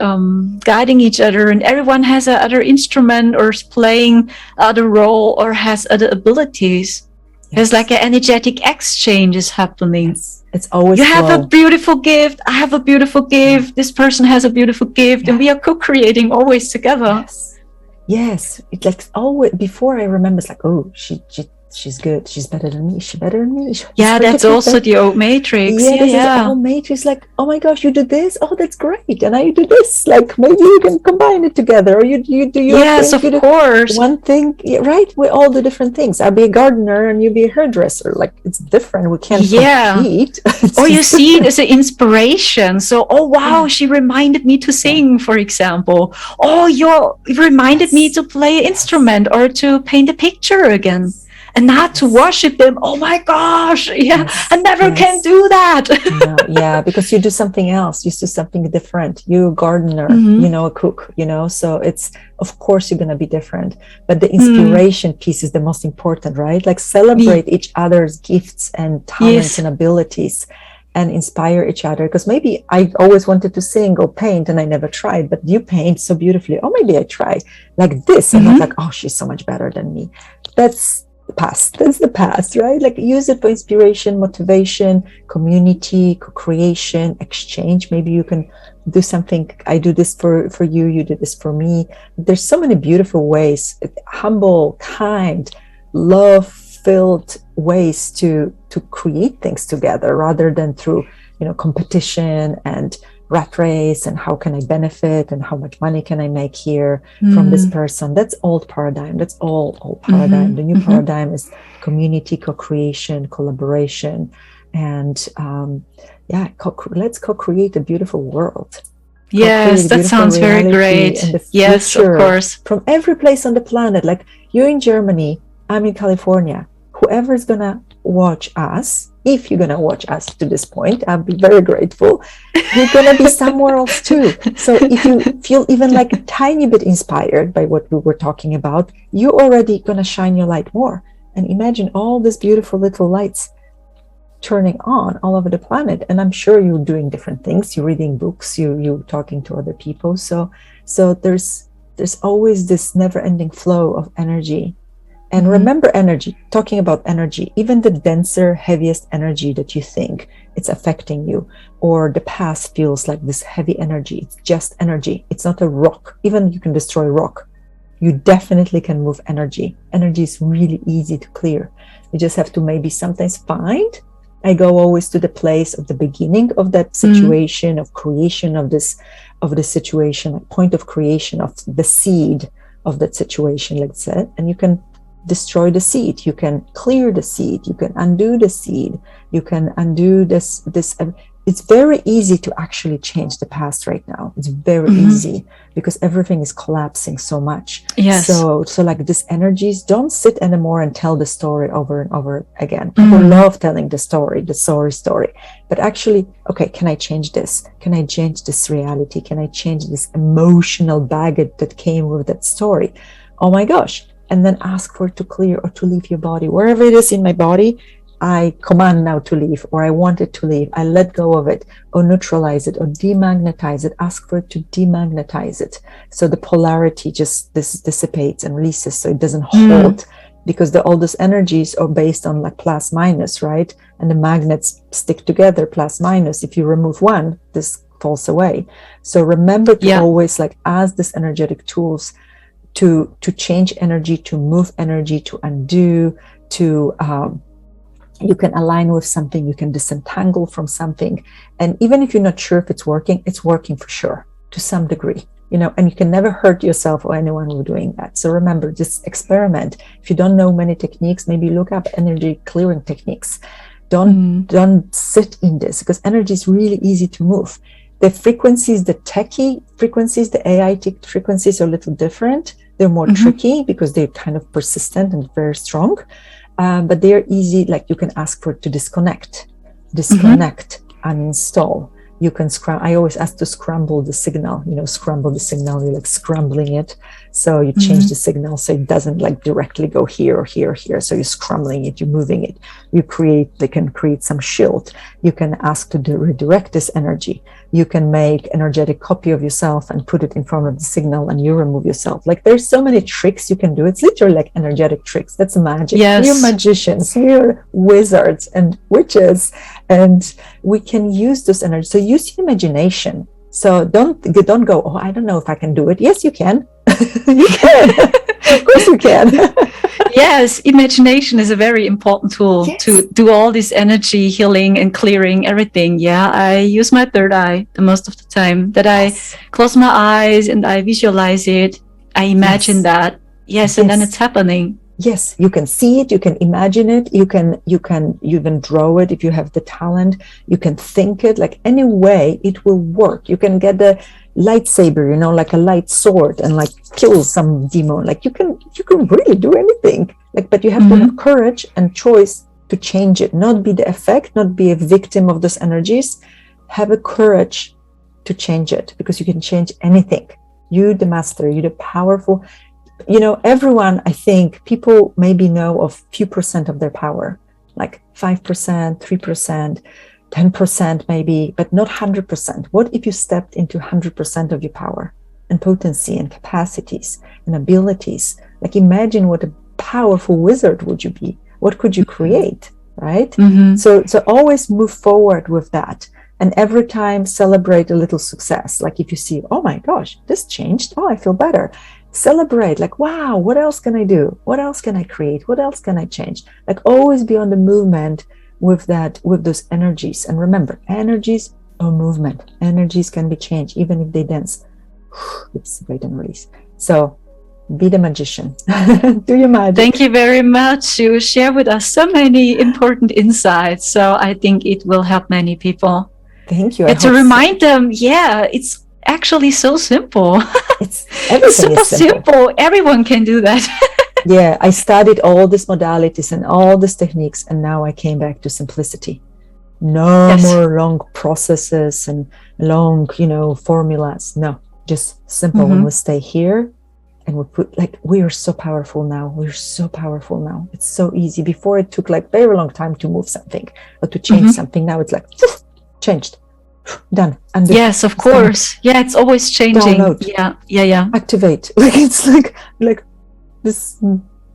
guiding each other, and everyone has other instrument or is playing other role or has other abilities. There's like an energetic exchange is happening. Yes. It's always you have a beautiful gift, I have a beautiful gift, this person has a beautiful gift, and we are co-creating always together. Yes. It's like always, before I remember, it's like, oh, she's good, she's better than me, she's better than me. Yeah, that's also the old matrix. This is old matrix. Like, oh my gosh, you do this, oh, that's great, and now you do this, like maybe you can combine it together, or you do your yes thing, of course one thing, right? We all do different things. I'll be a gardener and you be a hairdresser. Like, it's different, we can't compete. Or you see it as an inspiration. So, oh wow, she reminded me to sing, for example. Oh, you reminded me to play an instrument or to paint a picture again. And not to worship them. Oh my gosh, I never can do that. No, because you do something else. You do something different. You're a gardener, a cook, so it's, of course, you're going to be different. But the inspiration piece is the most important, right? Like, celebrate each other's gifts and talents and abilities and inspire each other. Because maybe I always wanted to sing or paint and I never tried, but you paint so beautifully. Oh, maybe I try like this. And not like, oh, she's so much better than me. That's the past, right? Like, use it for inspiration, motivation, community, co-creation, exchange. Maybe you can do something. I do this for you, you do this for me. There's so many beautiful ways, humble, kind, love-filled ways to create things together, rather than through competition and rat race and how can I benefit and how much money can I make here from this person. That's old paradigm. That's old paradigm. The new paradigm is community, co-creation, collaboration, and let's co-create a beautiful world. Yes, that sounds very great. Yes, of course. From every place on the planet, like you're in Germany, I'm in California. Whoever is gonna watch us, if you're gonna watch us to this point, I'll be very grateful. You're gonna be somewhere else too. So if you feel even like a tiny bit inspired by what we were talking about, you're already gonna shine your light more. And imagine all these beautiful little lights turning on all over the planet. And I'm sure you're doing different things. You're reading books. You're talking to other people. So there's always this never-ending flow of energy. And remember energy, talking about energy, even the denser, heaviest energy that you think it's affecting you, or the past feels like this heavy energy. It's just energy. It's not a rock. Even you can destroy rock. You definitely can move energy. Energy is really easy to clear. You just have to maybe sometimes find. I go always to the place of the beginning of that situation, of creation of this situation, a point of creation of the seed of that situation, let's say, and you can destroy the seed, you can clear the seed, you can undo the seed, you can undo this. It's very easy to actually change the past right now. It's very easy because everything is collapsing so much. Yes. So like these energies, don't sit anymore and tell the story over and over again. People love telling the story, but actually, okay, can I change this? Can I change this reality? Can I change this emotional baggage that came with that story? Oh my gosh. And then ask for it to clear or to leave your body. Wherever it is in my body, I command now to leave, or I want it to leave, I let go of it, or neutralize it, or demagnetize it, ask for it to demagnetize it. So the polarity just dissipates and releases, so it doesn't hold, because all those energies are based on like plus minus, right? And the magnets stick together, plus minus. If you remove one, this falls away. So remember to always like ask these energetic tools to change energy, to move energy, to undo, to you can align with something, you can disentangle from something. And even if you're not sure if it's working for sure to some degree, you know, and you can never hurt yourself or anyone who's doing that. So remember, just experiment. If you don't know many techniques, maybe look up energy clearing techniques. Don't sit in this, because energy is really easy to move. The frequencies, the techie frequencies, the AI frequencies are a little different. They're more tricky because they're kind of persistent and very strong. But they're easy, like you can ask for it to disconnect, uninstall. You can I always ask to scramble the signal, you know, you're like scrambling it. So you change the signal so it doesn't like directly go here or here or here. So you're scrambling it, you're moving it. They can create some shield. You can ask to redirect this energy. You can make energetic copy of yourself and put it in front of the signal, and you remove yourself. Like there's so many tricks you can do. It's literally like energetic tricks. That's magic. Yes. We're magicians, we're wizards and witches, and we can use this energy. So use your imagination. So don't go, oh, I don't know if I can do it. Yes, you can. You can. Of course you can. Yes, imagination is a very important tool to do all this energy healing and clearing everything. Yeah, I use my third eye the most of the time, that I close my eyes and I visualize it. I imagine that. Yes, and then it's happening. Yes, you can see it, you can imagine it, you can even draw it if you have the talent, you can think it, like any way it will work. You can get a lightsaber, you know, like a light sword, and like kill some demon. Like you can really do anything. Like, but you have to have courage and choice to change it, not be the effect, not be a victim of those energies. Have a courage to change it, because you can change anything. You, the master, you, the powerful. You know, everyone, I think people maybe know of few percent of their power, like 5%, 3%, 10% maybe, but not 100%. What if you stepped into 100% of your power and potency and capacities and abilities? Like imagine what a powerful wizard would you be? What could you create, right? So always move forward with that. And every time celebrate a little success. Like if you see, oh my gosh, this changed. Oh, I feel better. Celebrate, like, wow, what else can I do? What else can I create? What else can I change? Like always be on the movement with that, with those energies. And remember, energies are movement. Energies can be changed, even if they dance. Dissipate and release. So be the magician. Do your magic. Thank you very much. You share with us so many important insights. So I think it will help many people. Thank you. And to remind them, it's actually so simple. It's super simple. Everyone can do that. Yeah, I studied all these modalities and all these techniques, and now I came back to simplicity. No more long processes and long, formulas. No, just simple. When we stay here and we put, like, we are so powerful now. We're so powerful now. It's so easy. Before it took like very long time to move something or to change something. Now it's like changed. Done. Undo. Yes, of course. Yeah, it's always changing. Download. Yeah. Activate. Like it's like this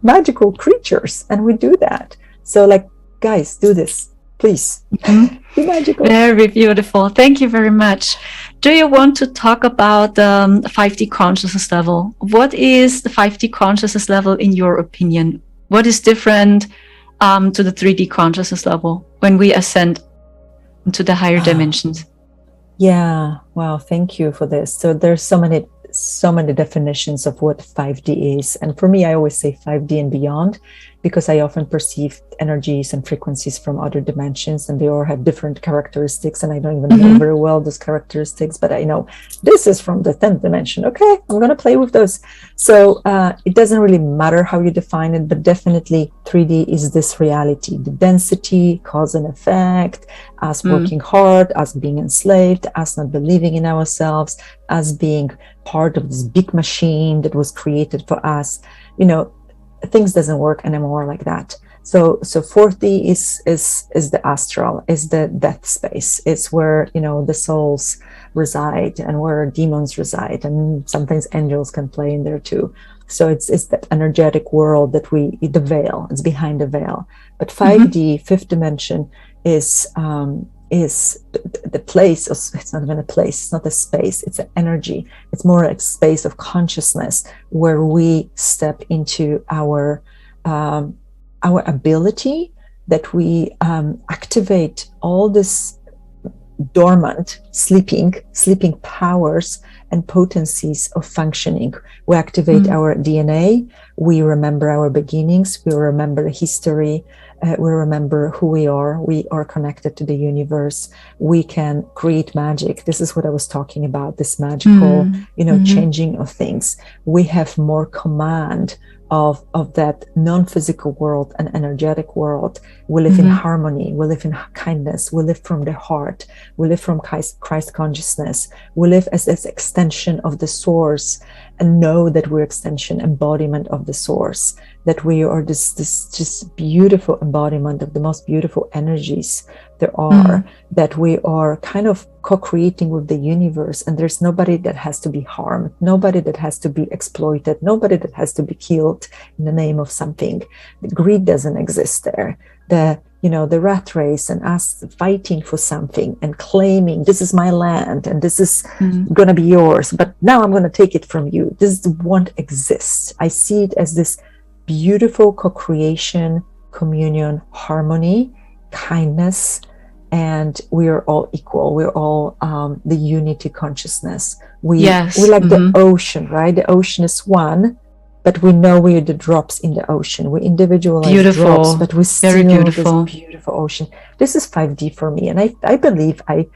magical creatures, and we do that. So like, guys, do this, please. Be magical. Very beautiful. Thank you very much. Do you want to talk about the 5D consciousness level? What is the 5D consciousness level in your opinion? What is different to the 3D consciousness level when we ascend into the higher dimensions? Yeah, wow, thank you for this. So there's so many definitions of what 5D is. And for me, I always say 5D and beyond, because I often perceive energies and frequencies from other dimensions, and they all have different characteristics. And I don't even know very well those characteristics, but I know this is from the 10th dimension. Okay, I'm going to play with those. So it doesn't really matter how you define it, but definitely 3D is this reality, the density, cause and effect, us working hard, us being enslaved, us not believing in ourselves, us being part of this big machine that was created for us. things doesn't work anymore like that. So 4D is the astral, is the death space. It's where, you know, the souls reside and where demons reside, and sometimes angels can play in there too. So it's that energetic world that the veil, it's behind the veil. But 5D, fifth dimension, is the place. It's not even a place, it's not a space, it's an energy. It's more a space of consciousness where we step into our ability, that we activate all this dormant, sleeping powers and potencies of functioning. We activate our DNA, we remember our beginnings, we remember the history, we remember who we are connected to the universe. We can create magic. This is what I was talking about, this magical, changing of things. We have more command of that non-physical world and energetic world. We live in harmony, we live in kindness, we live from the heart, we live from Christ consciousness, we live as this extension of the source, and know that we're extension, embodiment of the source, that we are this just beautiful embodiment of the most beautiful energies there are, that we are kind of co-creating with the universe, and there's nobody that has to be harmed, nobody that has to be exploited, nobody that has to be killed in the name of something. The greed doesn't exist there. The rat race and us fighting for something and claiming this is my land and this is going to be yours, but now I'm going to take it from you. This won't exist. I see it as this beautiful co-creation, communion, harmony, kindness, and we are all equal. We're all the unity consciousness. We're like the ocean, right? The ocean is one, but we know we're the drops in the ocean. We individualize drops, but we still this beautiful ocean. This is 5D for me, and I believe I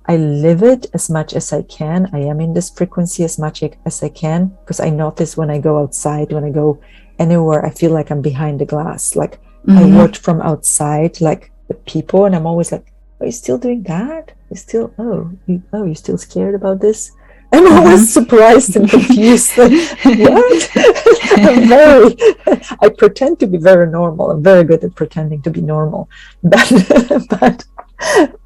live it as much as I can. I am in this frequency as much as I can, because I notice when I go outside, when I go anywhere, I feel like I'm behind the glass. Like I watch from outside, like the people, and I'm always like, are you still doing that? You still, you're still scared about this? I'm always surprised and confused. Like, what? I pretend to be very normal. I'm very good at pretending to be normal. But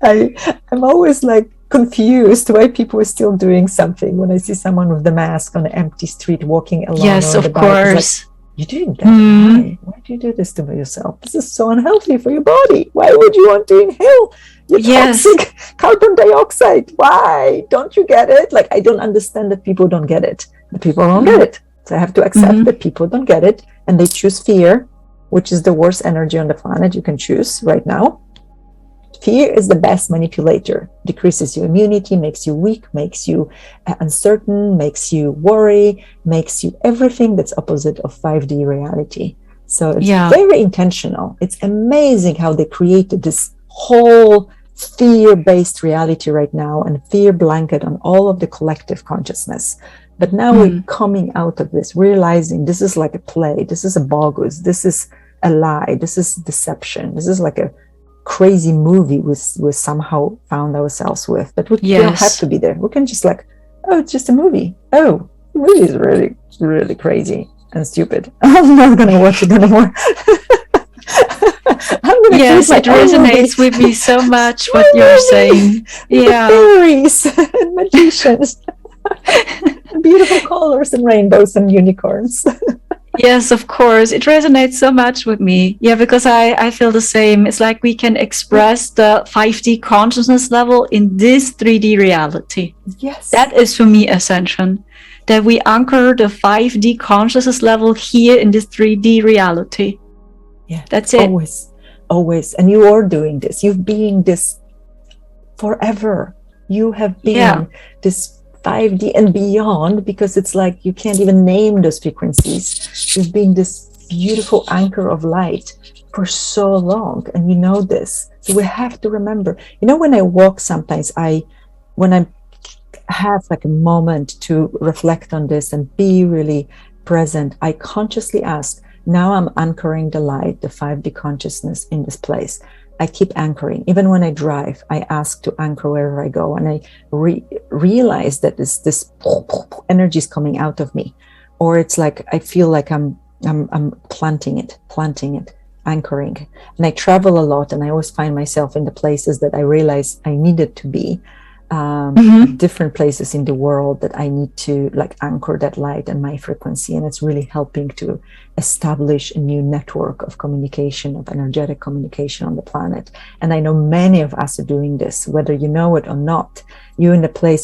I'm always like confused why people are still doing something. When I see someone with the mask on an empty street walking alone. Yes, of course. You're doing that. Why do you do this to yourself? This is so unhealthy for your body. Why would you want to inhale your toxic carbon dioxide? Why don't you get it? Like, I don't understand that people don't get it. The people don't get it. So I have to accept that people don't get it, and they choose fear, which is the worst energy on the planet you can choose right now. Fear is the best manipulator. Decreases your immunity, makes you weak, makes you uncertain, makes you worry, makes you everything that's opposite of 5D reality. So it's very intentional. It's amazing how they created this whole fear-based reality right now, and fear blanket on all of the collective consciousness. But now we're coming out of this, realizing this is like a play, this is a bogus, this is a lie, this is deception, this is like a crazy movie we somehow found ourselves with. But we don't have to be there. We can just like, oh, it's just a movie. Oh, the movie is really, really crazy and stupid. I'm not going to watch it anymore. Yes, it resonates with me so much what you're saying. Yeah. Fairies and magicians. Beautiful colors and rainbows and unicorns. Yes, of course. It resonates so much with me. Yeah, because I feel the same. It's like we can express the 5D consciousness level in this 3D reality. Yes. That is for me ascension. That we anchor the 5D consciousness level here in this 3D reality. Yeah. That's it. Always. And you are doing this. You've been this forever. You have been this 5D and beyond, because it's like you can't even name those frequencies. You've been this beautiful anchor of light for so long, and you know this. So we have to remember. You know, when I walk sometimes, when I have like a moment to reflect on this and be really present, I consciously ask, now I'm anchoring the light, the 5D consciousness in this place. I keep anchoring. Even when I drive, I ask to anchor wherever I go, and I realize that this energy is coming out of me, or it's like I feel like I'm I'm planting it, anchoring. And I travel a lot, and I always find myself in the places that I realize I needed to be, different places in the world that I need to like anchor that light and my frequency. And it's really helping to establish a new network of communication, of energetic communication on the planet. And I know many of us are doing this, whether you know it or not. You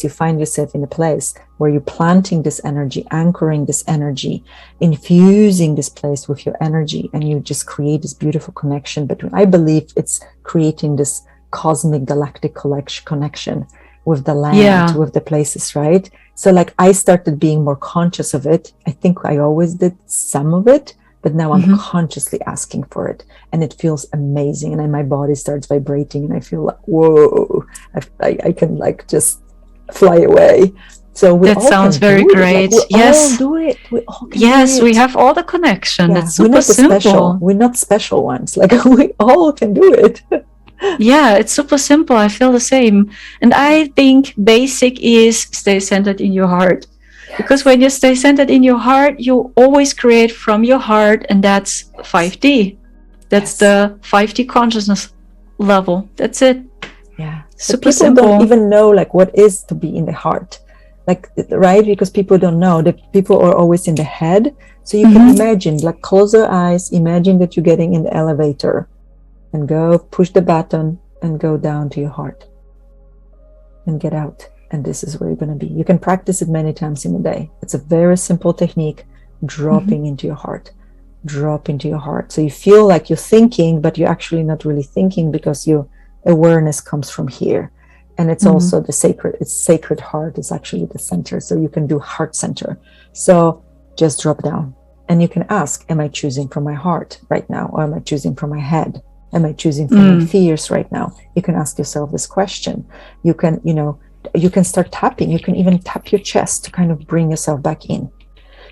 find yourself in a place where you're planting this energy, anchoring this energy, infusing this place with your energy, and you just create this beautiful connection between, I believe it's creating this cosmic galactic connection with the land, with the places, right? So like I started being more conscious of it. I think I always did some of it, but now I'm consciously asking for it, and it feels amazing. And then my body starts vibrating, and I feel like, whoa, I can like just fly away. So that sounds very great. Like, yes, all do it. We all can do it. We have all the connection. Yeah, it's super simple. We're not special ones. Like we all can do it. Yeah, it's super simple. I feel the same. And I think basic is stay centered in your heart. Because when you stay centered in your heart, you always create from your heart, and that's 5D. That's the 5D consciousness level. That's it. Yeah. Super simple. People don't even know like what is to be in the heart. Like, right? Because people don't know that people are always in the head. So you can imagine, like close your eyes, imagine that you're getting in the elevator, and go push the button and go down to your heart and get out. And this is where you're going to be. You can practice it many times in a day. It's a very simple technique, dropping into your heart. Drop into your heart. So you feel like you're thinking, but you're actually not really thinking, because your awareness comes from here. And it's also sacred heart is actually the center. So you can do heart center. So just drop down, and you can ask, am I choosing from my heart right now? Or am I choosing from my head? Am I choosing from my fears right now? You can ask yourself this question. You can, you can start tapping. You can even tap your chest to kind of bring yourself back in.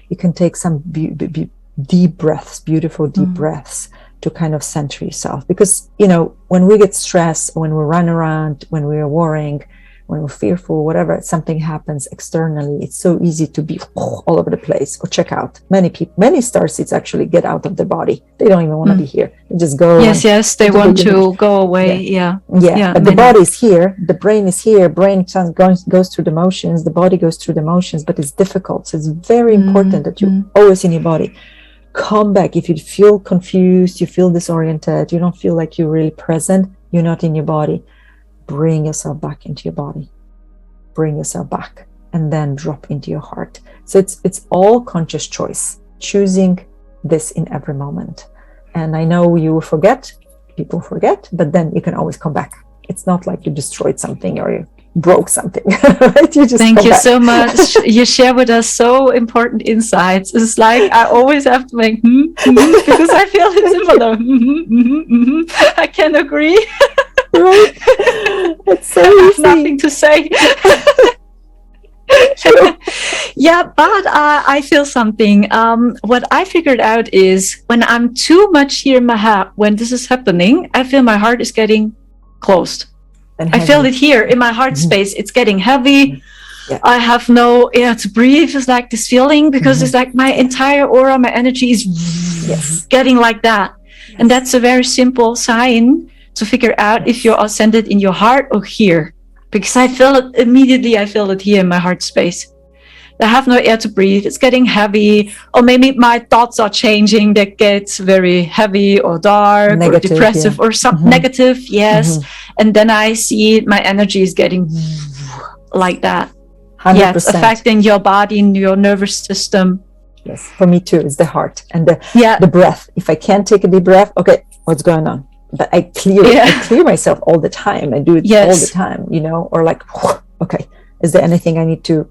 You can take some deep breaths, beautiful deep breaths, to kind of center yourself. Because, when we get stressed, when we run around, when we are worrying, when we're fearful, whatever, something happens externally, it's so easy to be all over the place or check out. Many starseeds actually get out of the body. They don't even want to be here. They just go. Yes, they want to go away. Yeah. But the body is here. The brain is here. Brain goes through the motions. The body goes through the motions, but it's difficult. So it's very important that you're always in your body. Come back. If you feel confused, you feel disoriented, you don't feel like you're really present, you're not in your body, bring yourself back into your body. Bring yourself back, and then drop into your heart. So it's all conscious choice, choosing this in every moment. And I know people forget, but then you can always come back. It's not like you destroyed something or you broke something, right? You just thank you so much. You share with us so important insights. It's like I always have to make because I feel it's similar. I can agree. Right? It's so easy. Nothing to say. Yeah, but I feel something. What I figured out is when I'm too much here in my head, when this is happening, I feel my heart is getting closed. I feel it here in my heart space. It's getting heavy. Yeah. I have no air to breathe. It's like this feeling, because it's like my entire aura, my energy is getting like that. Yes. And that's a very simple sign to figure out if you're ascended in your heart or here. Because I feel it immediately. I feel it here in my heart space. I have no air to breathe. It's getting heavy, or maybe my thoughts are changing. That gets very heavy or dark negative, or depressive or something negative. Yes. And then I see my energy is getting like that. 100%. Yeah, it's affecting your body and your nervous system. Yes, for me too. It's the heart and the breath. If I can't take a deep breath, okay, what's going on? But I clear myself all the time. I do it all the time, or like, okay, is there anything I need to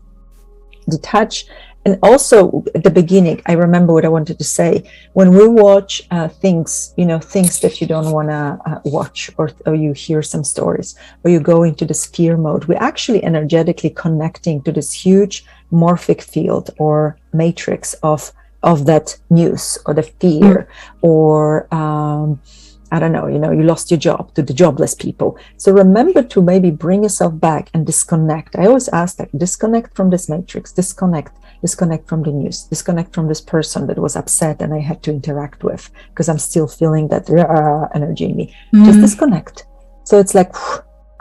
detach? And also at the beginning, I remember what I wanted to say. When we watch things that you don't want to watch, or you hear some stories, or you go into this fear mode, we're actually energetically connecting to this huge morphic field or matrix of that news or the fear, or I don't know, you lost your job, to the jobless people. So remember to maybe bring yourself back and disconnect. I always ask that, disconnect from this matrix, disconnect. disconnect from the news, disconnect from this person that was upset and I had to interact with because I'm still feeling that energy in me. Just disconnect. So it's like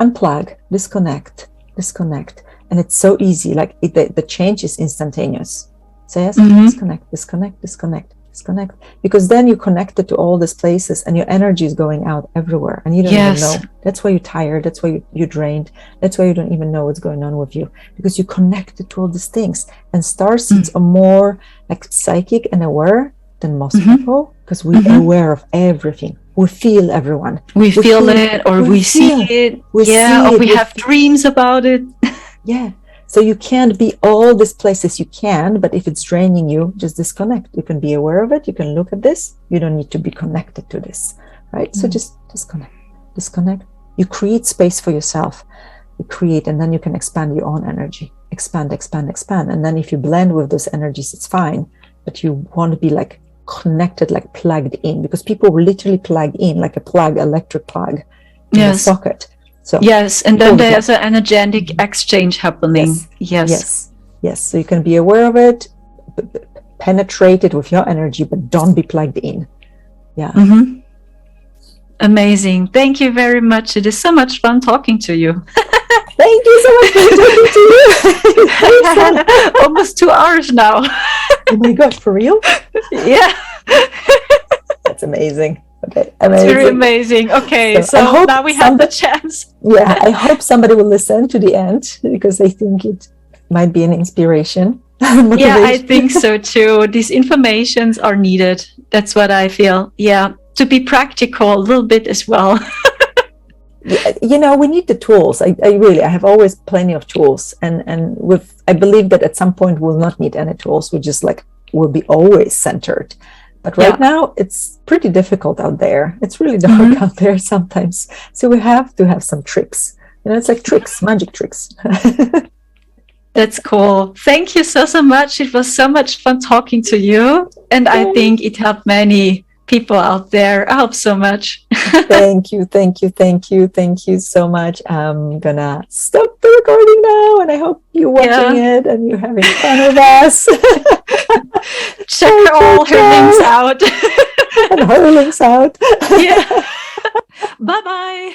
unplug, disconnect. And it's so easy. Like the change is instantaneous. So yes, disconnect. Because then you're connected to all these places and your energy is going out everywhere and you don't even know. That's why you're tired. That's why you're drained. That's why you don't even know what's going on with you, because you're connected to all these things. And starseeds are more like psychic and aware than most people, because we're aware of everything. We feel everyone. We feel it, or we see it. We have dreams about it. Yeah. So you can't be all these places. You can, but if it's draining you, just disconnect. You can be aware of it. You can look at this. You don't need to be connected to this, right? So just disconnect. You create space for yourself. You create, and then you can expand your own energy. Expand. And then if you blend with those energies, it's fine. But you want to be like connected, like plugged in, because people will literally plug in like a plug, electric plug in the socket. So and then there's an energetic exchange happening. Yes. So you can be aware of it, penetrate it with your energy, but don't be plugged in. Amazing. Thank you very much. It is so much fun talking to you. Thank you so much for talking to you. Almost 2 hours now. Oh my God, for real? Yeah. That's amazing. Okay, amazing. It's very amazing. Okay, so now we have the chance. Yeah, I hope somebody will listen to the end, because I think it might be an inspiration. Yeah, I think so too. These informations are needed. That's what I feel. Yeah, to be practical a little bit as well. You know, we need the tools. I have always plenty of tools, and I believe that at some point we'll not need any tools. We just will be always centered. But right now it's pretty difficult out there. It's really dark out there sometimes. So we have to have some tricks. You know, it's like tricks, magic tricks. That's cool. Thank you so much. It was so much fun talking to you. And I think it helped many people out there. I hope so much. Thank you so much. I'm gonna stop the recording now, and I hope you're watching it and you're having fun with us. Check all her links out. And her links out. Yeah. Bye-bye.